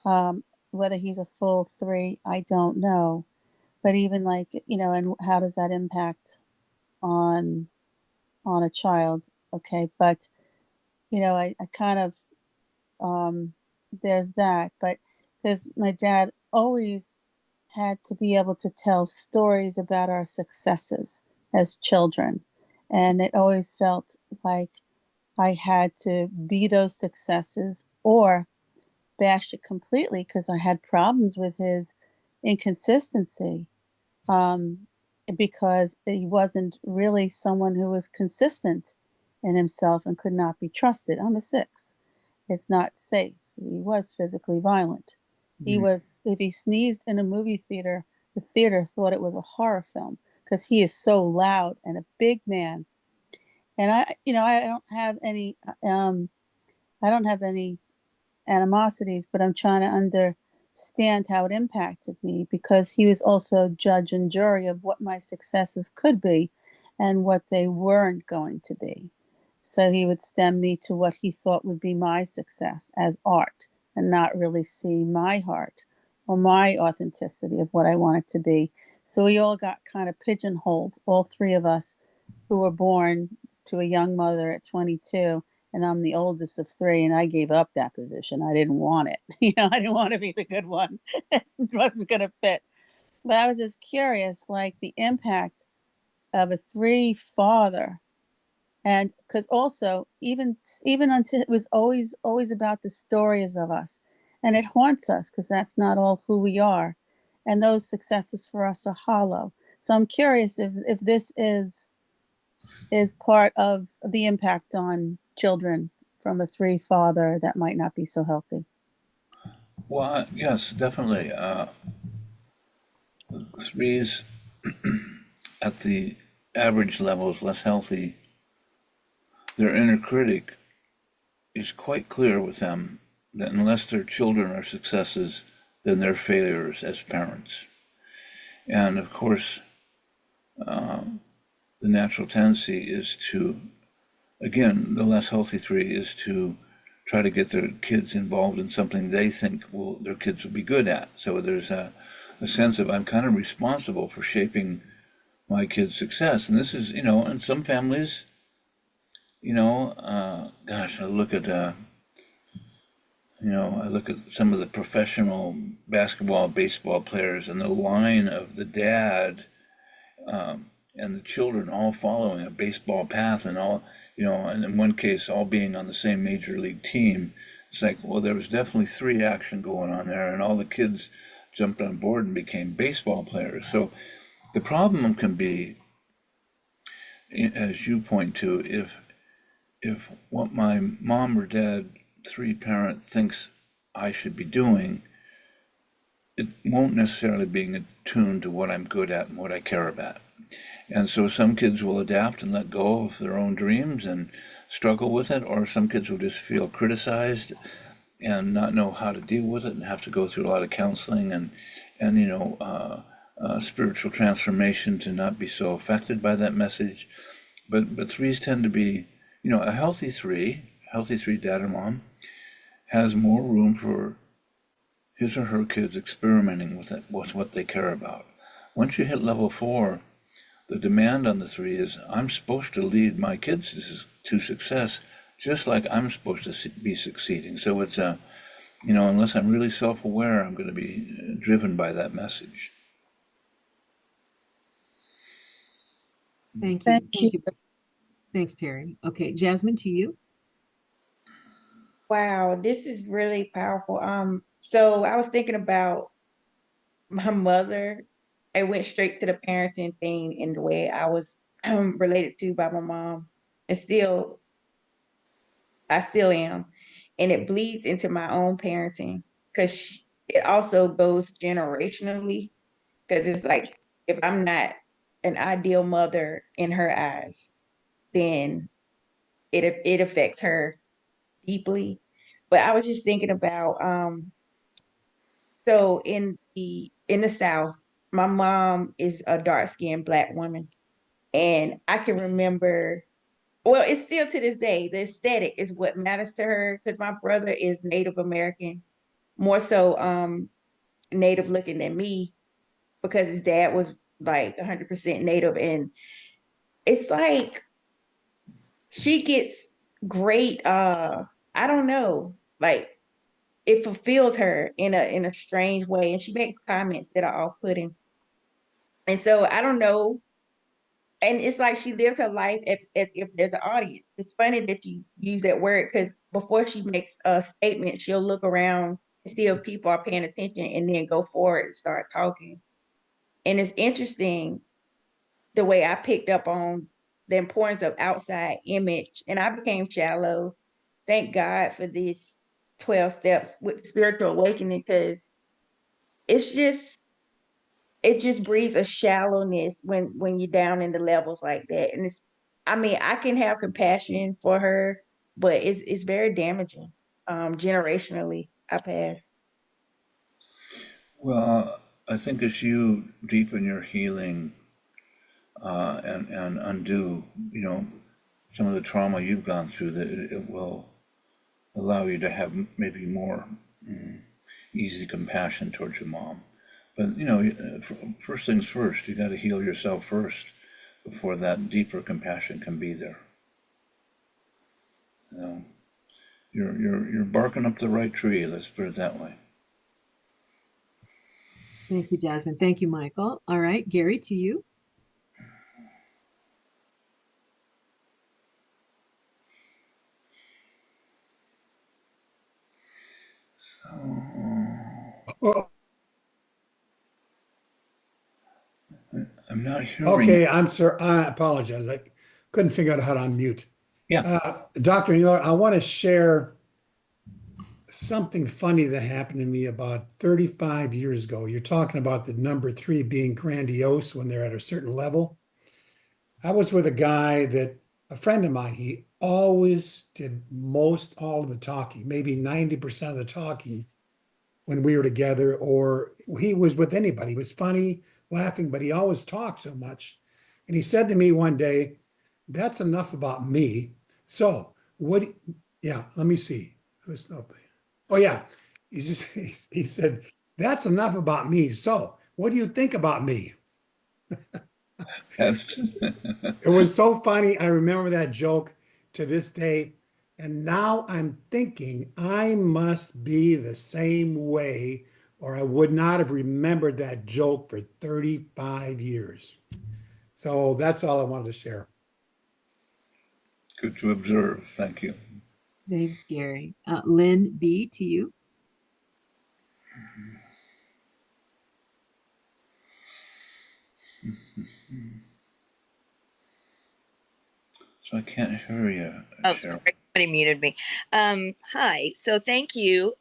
Whether he's a full 3, I don't know. But even like, and how does that impact on a child? Okay, but I kind of there's that, but because my dad always had to be able to tell stories about our successes as children, and it always felt like I had to be those successes or bash it completely because I had problems with his inconsistency, um, because he wasn't really someone who was consistent in himself and could not be trusted. I'm a 6. It's not safe. He was physically violent. He was, if he sneezed in a movie theater, the theater thought it was a horror film because he is so loud and a big man. And I don't have any, I don't have any animosities, but I'm trying to understand how it impacted me because he was also judge and jury of what my successes could be and what they weren't going to be. So he would stem me to what he thought would be my success as art and not really see my heart or my authenticity of what I wanted to be. So we all got kind of pigeonholed, all 3 of us who were born to a young mother at 22, and I'm the oldest of 3, and I gave up that position. I didn't want it. I didn't want to be the good one. It wasn't going to fit. But I was just curious, like the impact of a 3 father. And because also, even until it was always about the stories of us, and it haunts us because that's not all who we are, and those successes for us are hollow. So I'm curious if this is part of the impact on children from a 3 father that might not be so healthy. Well, yes, definitely. 3s at the average level is less healthy. Their inner critic is quite clear with them that unless their children are successes, then they're failures as parents. And of course, the natural tendency is to, again, the less healthy 3 is to try to get their kids involved in something they think their kids will be good at. So there's a sense of I'm kind of responsible for shaping my kids' success. And this is, in some families, Gosh, I look at some of the professional basketball, baseball players, and the line of the dad and the children all following a baseball path, and all, and in one case, all being on the same major league team. It's like, well, there was definitely three action going on there, and all the kids jumped on board and became baseball players. So the problem can be, as you point to, if what my mom or dad, three parent, thinks I should be doing, it won't necessarily be attuned to what I'm good at and what I care about. And so some kids will adapt and let go of their own dreams and struggle with it, or some kids will just feel criticized and not know how to deal with it and have to go through a lot of counseling and spiritual transformation to not be so affected by that message. But threes tend to be, a healthy three dad or mom, has more room for his or her kids experimenting with it, with what they care about. Once you hit level 4, the demand on the 3 is, I'm supposed to lead my kids to success, just like I'm supposed to be succeeding. So it's unless I'm really self-aware, I'm going to be driven by that message. Thank you. Thank Thank you. you. Thanks, Terry. Okay, Jasmine, to you. Wow, this is really powerful. So I was thinking about my mother. I went straight to the parenting thing in the way I was related to by my mom, and I still am, and it bleeds into my own parenting because it also goes generationally. Because it's like if I'm not an ideal mother in her eyes, then it affects her deeply. But I was just thinking about so in the South, my mom is a dark-skinned Black woman. And I can remember, well, it's still to this day, the aesthetic is what matters to her because my brother is Native American, more so Native looking than me because his dad was like 100% Native. And it's like she gets great, I don't know, like it fulfills her in a strange way. And she makes comments that are off-putting. And so I don't know. And it's like she lives her life as if there's an audience. It's funny that you use that word because before she makes a statement, she'll look around and see if people are paying attention and then go forward and start talking. And it's interesting the way I picked up on the importance of outside image. And I became shallow. Thank God for these 12 steps with spiritual awakening because it's just it just breeds a shallowness when you're down in the levels like that. And I mean, I can have compassion for her, but it's very damaging. Generationally, I pass. Well, I think as you deepen your healing and undo, some of the trauma you've gone through, that it will allow you to have maybe more easy compassion towards your mom. But first things first, you got to heal yourself first before that deeper compassion can be there. You're barking up the right tree. Let's put it that way. Thank you, Jasmine. Thank you, Michael. All right, Gary, to you. Well, I'm not hearing. okay, I'm sorry. I apologize. I couldn't figure out how to unmute. Yeah. Dr. Naylor, I want to share something funny that happened to me about 35 years ago. You're talking about the number 3 being grandiose when they're at a certain level. I was with a friend of mine, he always did all of the talking, maybe 90% of the talking when we were together, or he was with anybody. He was funny, laughing, but he always talked so much. And he said to me one day, that's enough about me. So yeah, let me see. Oh yeah. He said, that's enough about me. So what do you think about me? That's It was so funny. I remember that joke to this day. And now I'm thinking I must be the same way, or I would not have remembered that joke for 35 years. So that's all I wanted to share. Good to observe. Thank you. Thanks, Gary. Lynn B, to you. So I can't hear you, Oh, Cheryl. sorry, somebody muted me. Hi, so thank you.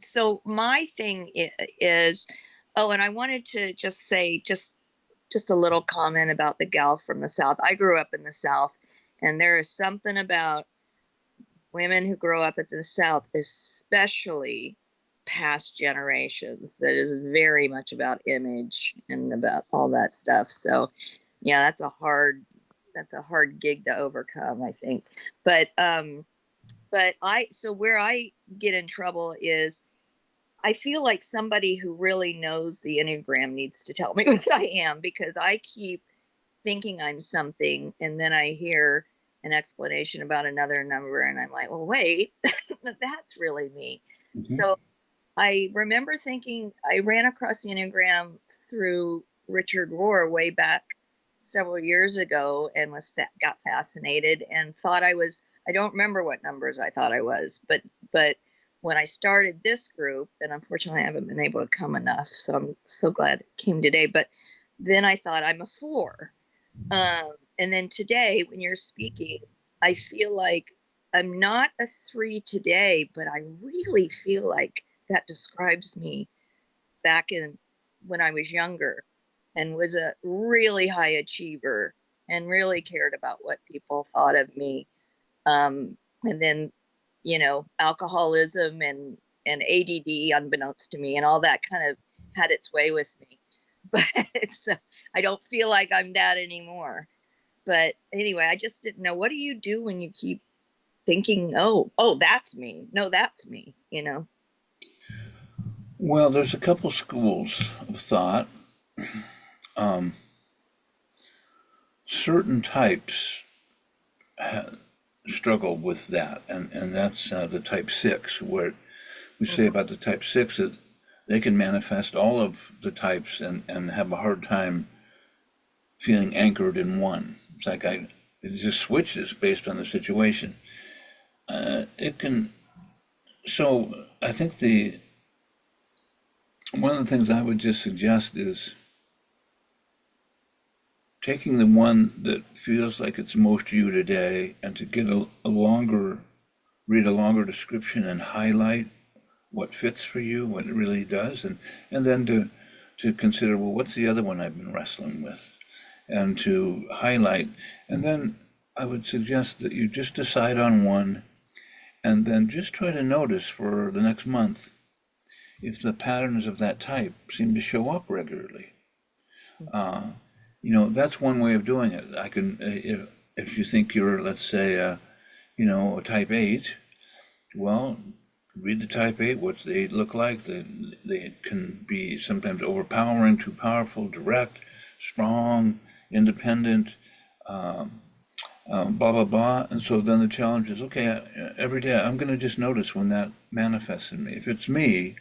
So my thing is, oh, and I wanted to just say just a little comment about the gal from the South. I grew up in the South, and there is something about women who grow up in the South, especially past generations, that is very much about image and about all that stuff. So yeah, that's a hard gig to overcome, I think. But so where I get in trouble is I feel like somebody who really knows the Enneagram needs to tell me what I am, because I keep thinking I'm something, and then I hear an explanation about another number, and I'm like, well, wait, that's really me. Mm-hmm. So I remember thinking I ran across the Enneagram through Richard Rohr way back several years ago, and got fascinated and thought I don't remember what numbers I thought I was, but when I started this group, and unfortunately I haven't been able to come enough, so I'm so glad it came today, but then I thought I'm a 4. And then today when you're speaking, I feel like I'm not a 3 today, but I really feel like that describes me back in when I was younger, and was a really high achiever and really cared about what people thought of me. And then, alcoholism and ADD, unbeknownst to me, and all that kind of had its way with me. But I don't feel like I'm that anymore. But anyway, I just didn't know, what do you do when you keep thinking, oh, that's me. No, that's me, Well, there's a couple schools of thought. Certain types struggle with that, and that's the type 6, where we say about the type 6 that they can manifest all of the types and have a hard time feeling anchored in one. It's like it just switches based on the situation. So I think one of the things I would just suggest is taking the one that feels like it's most you today, and to get read a longer description and highlight what fits for you, what it really does, and then to consider, well, what's the other one I've been wrestling with, and to highlight. And then I would suggest that you just decide on one, and then just try to notice for the next month if the patterns of that type seem to show up regularly. That's one way of doing it. I can, if you think you're, let's say, a type 8, well, read the type 8. What's the 8 look like? They can be sometimes overpowering, too powerful, direct, strong, independent, blah, blah, blah. And so then the challenge is, okay, every day I'm going to just notice when that manifests in me. If it's me,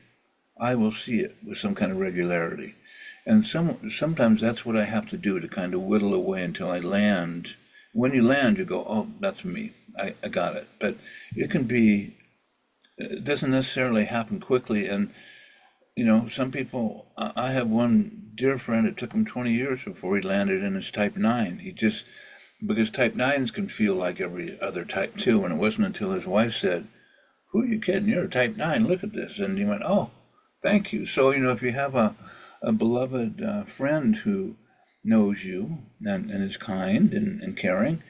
I will see it with some kind of regularity. And sometimes that's what I have to do to kind of whittle away until I land. When you land, you go, oh, that's me. I got it. But it doesn't necessarily happen quickly. And, some people, I have one dear friend, it took him 20 years before he landed in his type 9. Because type 9s can feel like every other type too. And it wasn't until his wife said, who are you kidding? You're a type 9. Look at this. And he went, oh, thank you. So, if you have a beloved friend who knows you and is kind and caring,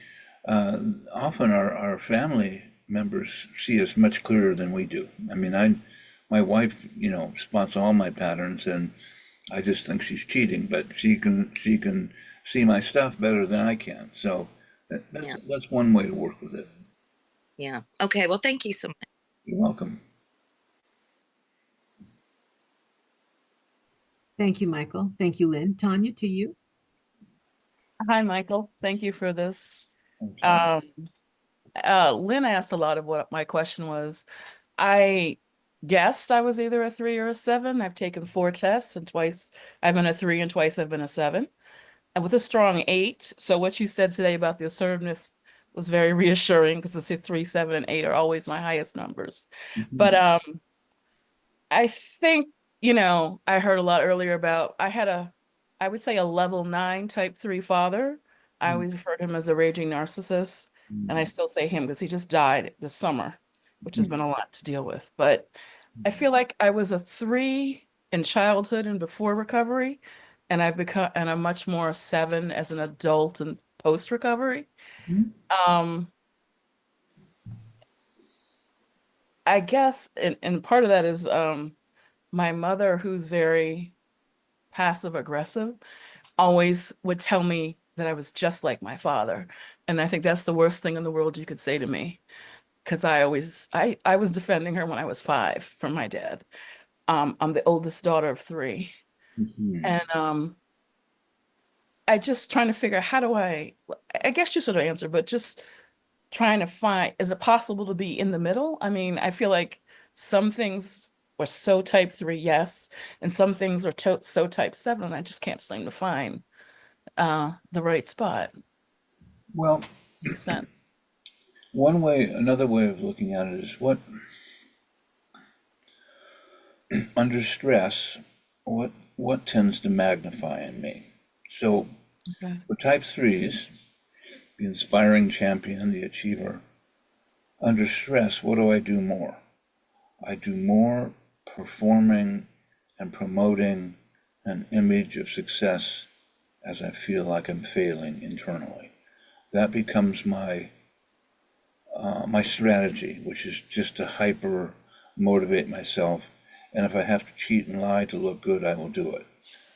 often our family members see us much clearer than we do. I mean, my wife, spots all my patterns, and I just think she's cheating, but she can see my stuff better than I can. So that's one way to work with it. Yeah. Okay. Well, thank you so much. You're welcome. Thank you, Michael. Thank you, Lynn. Tanya, to you. Hi, Michael. Thank you for this Okay. Lynn asked a lot of what my question was. I guessed I was either a 3 or a 7. I've taken 4 tests, and twice I've been a 3 and twice I've been a 7. And with a strong 8. So what you said today about the assertiveness was very reassuring, because I say 3, 7, and 8 are always my highest numbers. But I think, I heard a lot earlier about I would say a level 9 type 3 father. I always refer to him as a raging narcissist. And I still say him because he just died this summer, which has been a lot to deal with. But I feel like I was a 3 in childhood and before recovery, and I'm much more a 7 as an adult and post recovery. Um, I guess, and part of that is my mother, who's very passive aggressive, always would tell me that I was just like my father. And I think that's the worst thing in the world you could say to me. Because I was defending her when I was 5 from my dad. I'm the oldest daughter of 3. And I just trying to figure out I guess you sort of answered, but just trying to find, is it possible to be in the middle? I mean, I feel like some things were so type 3, yes, and some things are so type 7, and I just can't seem to find the right spot. Well, Makes sense. another way of looking at it is under stress, what tends to magnify in me? So Okay. for type 3s, the inspiring champion, the achiever, under stress, what do I do more? I do more performing and promoting an image of success as I feel like I'm failing internally. That becomes my strategy, which is just to hyper motivate myself. And if I have to cheat and lie to look good, I will do it.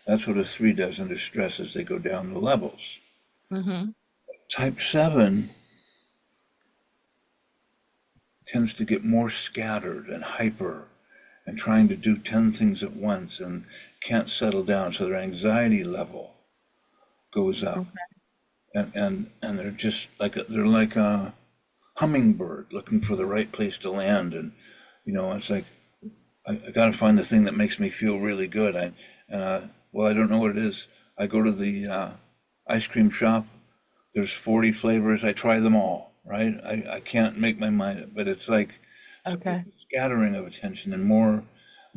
That's what a 3 does under stress as they go down the levels. Type 7 tends to get more scattered and hyper and trying to do 10 things at once and can't settle down, so their anxiety level goes up. And they're just like a hummingbird looking for the right place to land. And it's like I got to find the thing that makes me feel really good. I don't know what it is. I go to the ice cream shop. There's 40 flavors. I try them all. Right? I can't make my mind up, but it's like scattering of attention and more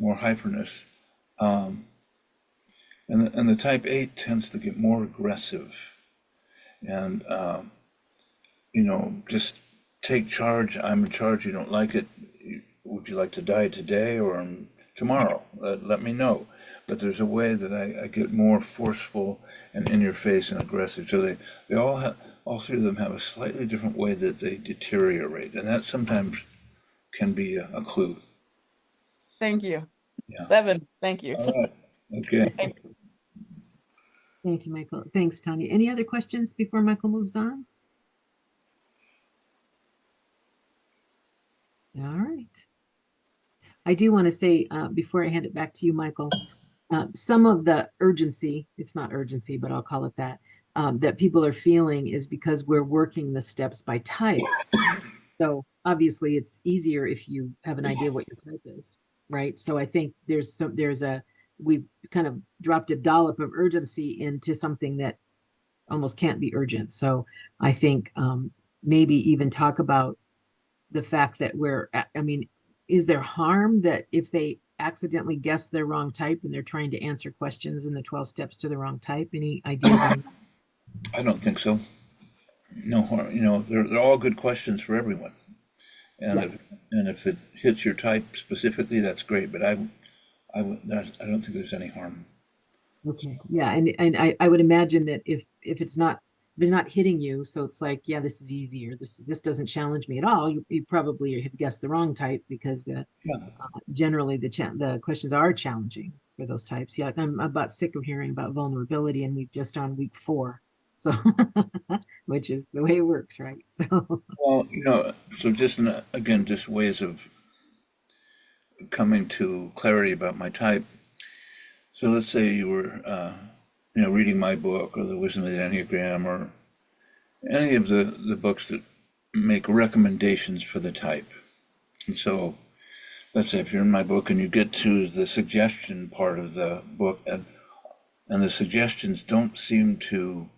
hyperness. And the type 8 tends to get more aggressive and just take charge. I'm in charge. You don't like it. Would you like to die today or tomorrow? Let me know. But there's a way that I get more forceful and in your face and aggressive. So they all 3 of them have a slightly different way that they deteriorate, and that sometimes can be a clue. Thank you. Yeah. 7. Thank you. All right. Okay. Thank you, Michael. Thanks, Tanya. Any other questions before Michael moves on? All right. I do want to say, before I hand it back to you, Michael, some of the urgency, it's not urgency, but I'll call it that people are feeling is because we're working the steps by type. So obviously it's easier if you have an idea what your type is, right? So I think we've kind of dropped a dollop of urgency into something that almost can't be urgent. So I think maybe even talk about the fact that is there harm that if they accidentally guess their wrong type and they're trying to answer questions in the 12 steps to the wrong type? Any ideas? I don't think so. No harm. They're all good questions for everyone. And if it hits your type specifically, that's great. But I don't think there's any harm. Okay. Yeah, and I would imagine that if it's not hitting you, so it's like, yeah, this is easier. This doesn't challenge me at all. You probably have guessed the wrong type because generally the questions are challenging for those types. Yeah, I'm about sick of hearing about vulnerability, and we've just on week 4, so which is the way it works, right? So well, so just again, just ways of coming to clarity about my type. So let's say you were, reading my book or the Wisdom of the Enneagram, or any of the books that make recommendations for the type. And so let's say if you're in my book and you get to the suggestion part of the book, and the suggestions don't seem to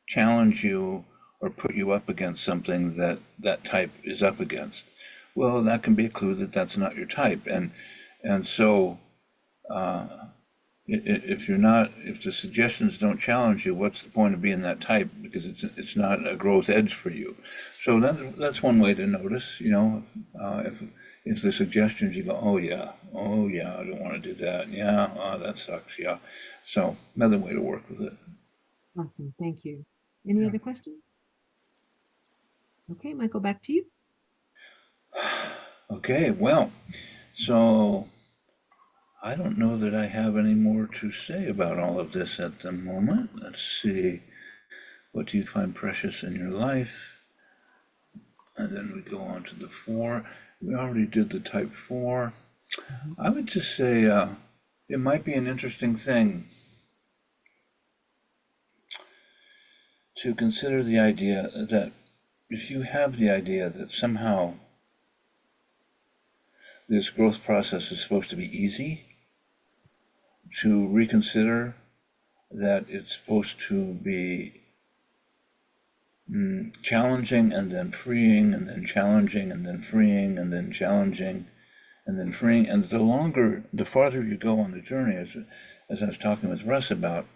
challenge you or put you up against something that that type is up against, well, that can be a clue that that's not your type. And so if you're not, if the suggestions don't challenge you, what's the point of being that type? Because it's not a growth edge for you. So that's one way to notice, you know, if the suggestions you go, oh yeah, I don't want to do that. Yeah, that sucks. Yeah. So another way to work with it. Awesome. Thank you. Any other questions? Okay, Michael, back to you. Okay, well, so I don't know that I have any more to say about all of this at the moment. Let's see. What do you find precious in your life? And then we go on to the 4. We already did the type 4. I would just say it might be an interesting thing to consider the idea that if you have the idea that somehow this growth process is supposed to be easy, to reconsider that it's supposed to be challenging and then freeing, and then challenging and then freeing, and then challenging and then freeing. And the farther you go on the journey, as I was talking with Russ about,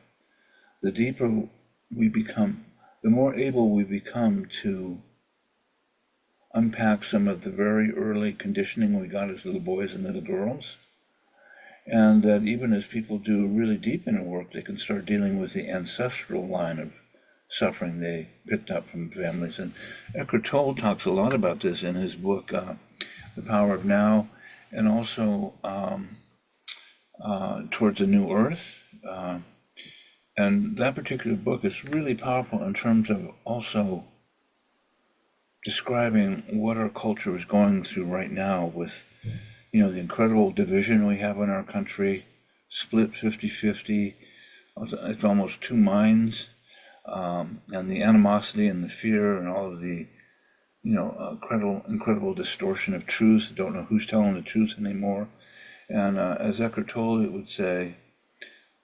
the deeper we become, the more able we become to unpack some of the very early conditioning we got as little boys and little girls. And that even as people do really deep inner work, they can start dealing with the ancestral line of suffering they picked up from families. And Eckhart Tolle talks a lot about this in his book, The Power of Now, and also Towards a New Earth. And that particular book is really powerful in terms of also describing what our culture is going through right now with, you know, the incredible division we have in our country, split 50-50. It's almost two minds, and the animosity and the fear and all of the, you know, incredible distortion of truth. Don't know who's telling the truth anymore. And as Eckhart Tolle would say,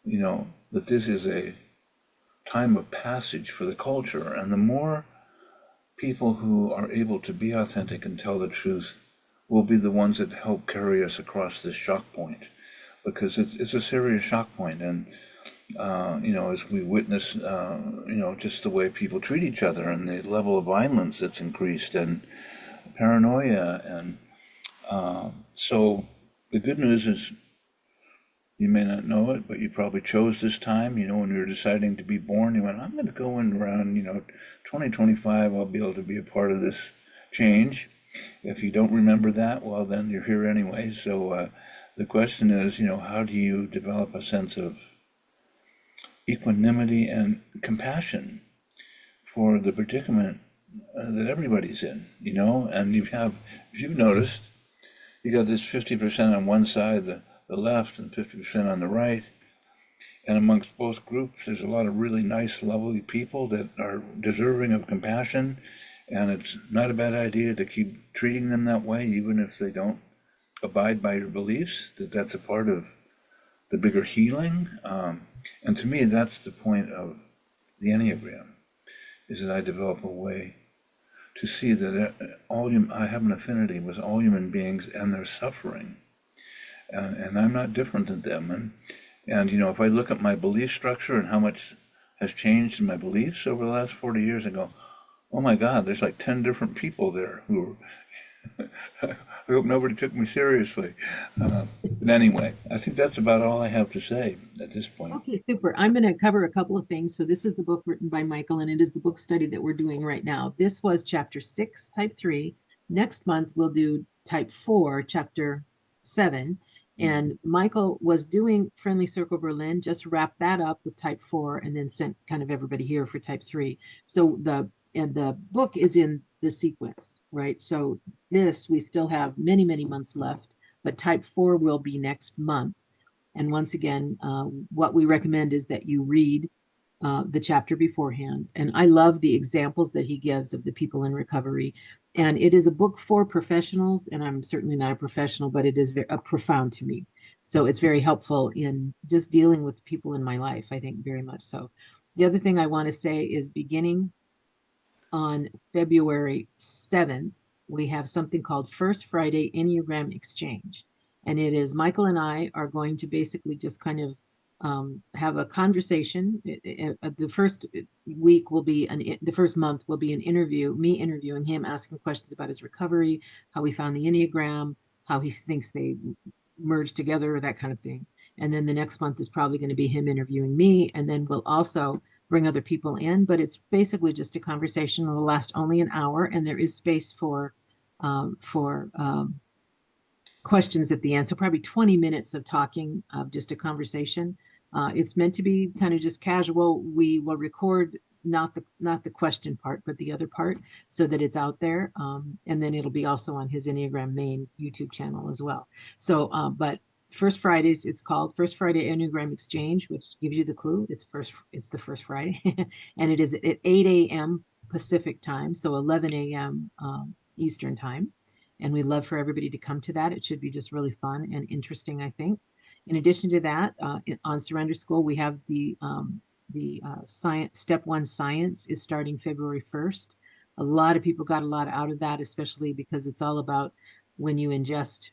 you know, that this is a time of passage for the culture, and the more people who are able to be authentic and tell the truth will be the ones that help carry us across this shock point, because it's a serious shock point. And you know, as we witness, you know, just the way people treat each other and the level of violence that's increased and paranoia. And so the good news is, you may not know it, but you probably chose this time. You know, when you were deciding to be born, you went, I'm going to go in around, you know, 2025, I'll be able to be a part of this change. If you don't remember that, well, then you're here anyway. So the question is, you know, how do you develop a sense of equanimity and compassion for the predicament that everybody's in, you know? And you have, if you've noticed, you got this 50% on one side, the left, and 50% on the right. And amongst both groups, there's a lot of really nice, lovely people that are deserving of compassion. And it's not a bad idea to keep treating them that way, even if they don't abide by your beliefs, that's a part of the bigger healing. And to me, that's the point of the Enneagram, is that I develop a way to see that I have an affinity with all human beings and their suffering. And I'm not different than them. And you know, if I look at my belief structure and how much has changed in my beliefs over the last 40 years, I go, oh my God, there's like 10 different people there who I hope nobody took me seriously. But anyway, I think that's about all I have to say at this point. Okay, super. I'm going to cover a couple of things. So this is the book written by Michael, and it is the book study that we're doing right now. This was chapter 6, type 3. Next month, we'll do type 4, chapter 7. And Michael was doing Friendly Circle Berlin, just wrapped that up with type 4, and then sent kind of everybody here for type 3. So the book is in the sequence, right? So this, we still have many, many months left, but type 4 will be next month. And once again, what we recommend is that you read the chapter beforehand. And I love the examples that he gives of the people in recovery. And it is a book for professionals, and I'm certainly not a professional, but it is very profound to me. So it's very helpful in just dealing with people in my life, I think, very much so. The other thing I want to say is beginning on February 7th, we have something called First Friday Enneagram Exchange. And it is Michael and I are going to basically just kind of have a conversation. The first week will be the first month will be an interview, me interviewing him, asking questions about his recovery, how he found the Enneagram, how he thinks they merge together, that kind of thing. And then the next month is probably going to be him interviewing me. And then we'll also bring other people in, but it's basically just a conversation. It will last only an hour, and there is space for questions at the end. So probably 20 minutes of talking, of just a conversation. It's meant to be kind of just casual. We will record not the question part, but the other part, so that it's out there. And then it'll be also on his Enneagram main YouTube channel as well. So, but First Fridays, it's called First Friday Enneagram Exchange, which gives you the clue. It's the first Friday, and it is at 8 a.m. Pacific time, so 11 a.m. Eastern time. And we'd love for everybody to come to that. It should be just really fun and interesting, I think. In addition to that, on Surrender School, we have the science, Step 1 Science is starting February 1st. A lot of people got a lot out of that, especially because it's all about when you ingest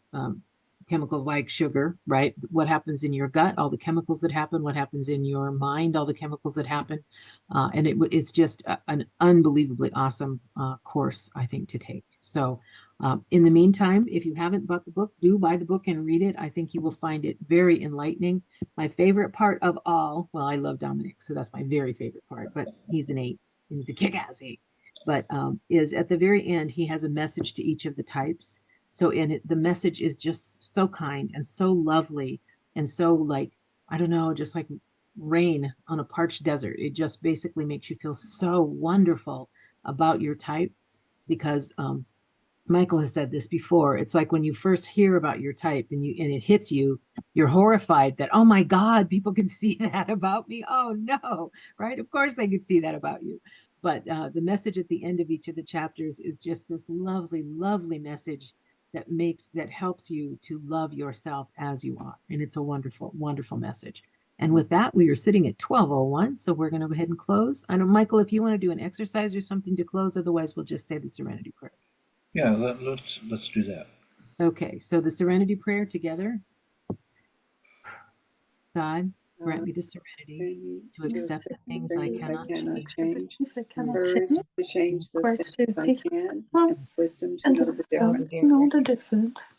chemicals like sugar, right? What happens in your gut, all the chemicals that happen, what happens in your mind, all the chemicals that happen. And it's just an unbelievably awesome course, I think, to take. So in the meantime, if you haven't bought the book, do buy the book and read it. I think you will find it very enlightening. My favorite part of all, well, I love Dominic, so that's my very favorite part, but he's an 8, and he's a kick-ass 8. But is at the very end, he has a message to each of the types. So the message is just so kind and so lovely and so like, I don't know, just like rain on a parched desert. It just basically makes you feel so wonderful about your type, because Michael has said this before. It's like when you first hear about your type and it hits you, you're horrified that, oh my God, people can see that about me. Oh no, right? Of course they can see that about you. But the message at the end of each of the chapters is just this lovely, lovely message that helps you to love yourself as you are. And it's a wonderful, wonderful message. And with that, we are sitting at 12:01. So we're going to go ahead and close. I know, Michael, if you want to do an exercise or something to close, otherwise we'll just say the Serenity Prayer. Yeah, let's do that. Okay, so the Serenity Prayer together. God, grant me the serenity to accept the things I cannot change. Courage to change the things I can, and wisdom to know the difference.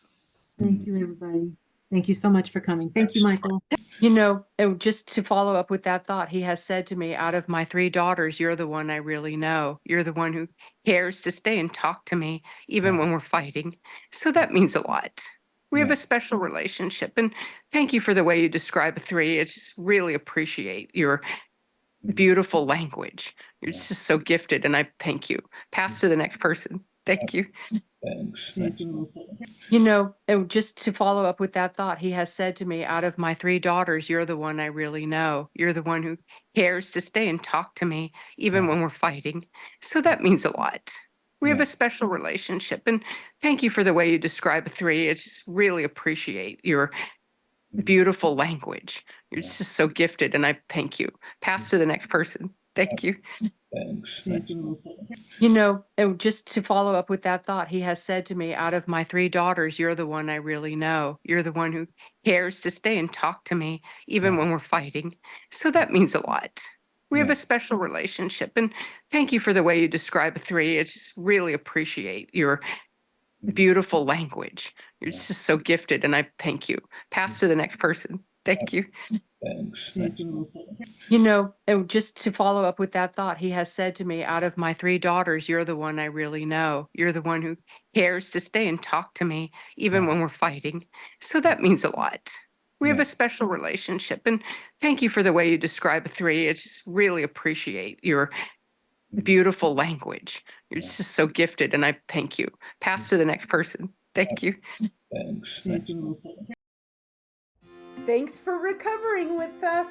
Thank you, everybody. Thank you so much for coming. Thank you, Michael. You know, and just to follow up with that thought, he has said to me, out of my 3 daughters, you're the one I really know. You're the one who cares to stay and talk to me, even when we're fighting. So that means a lot. We have a special relationship. And thank you for the way you describe a 3. I just really appreciate your beautiful language. You're just so gifted, and I thank you. Pass to the next person. Thank you. Thanks. You know, and just to follow up with that thought, he has said to me, out of my 3 daughters, you're the one I really know. You're the one who cares to stay and talk to me, even when we're fighting. So that means a lot. We have a special relationship. And thank you for the way you describe a 3. I just really appreciate your beautiful language. You're just so gifted, and I thank you. Pass to the next person. Thank you. Thanks. You know, and just to follow up with that thought, he has said to me, out of my 3 daughters, you're the one I really know. You're the one who cares to stay and talk to me, even when we're fighting. So that means a lot. We have a special relationship. And thank you for the way you describe a 3. I just really appreciate your beautiful language. You're just so gifted, and I thank you. Pass to the next person. Thank you. Thanks. You know, and just to follow up with that thought, he has said to me, out of my 3 daughters, you're the one I really know. You're the one who cares to stay and talk to me, even when we're fighting. So that means a lot. We have a special relationship. And thank you for the way you describe a 3. I just really appreciate your beautiful language. You're just so gifted, and I thank you. Pass to the next person. Thank you. Thanks. Thanks for recovering with us.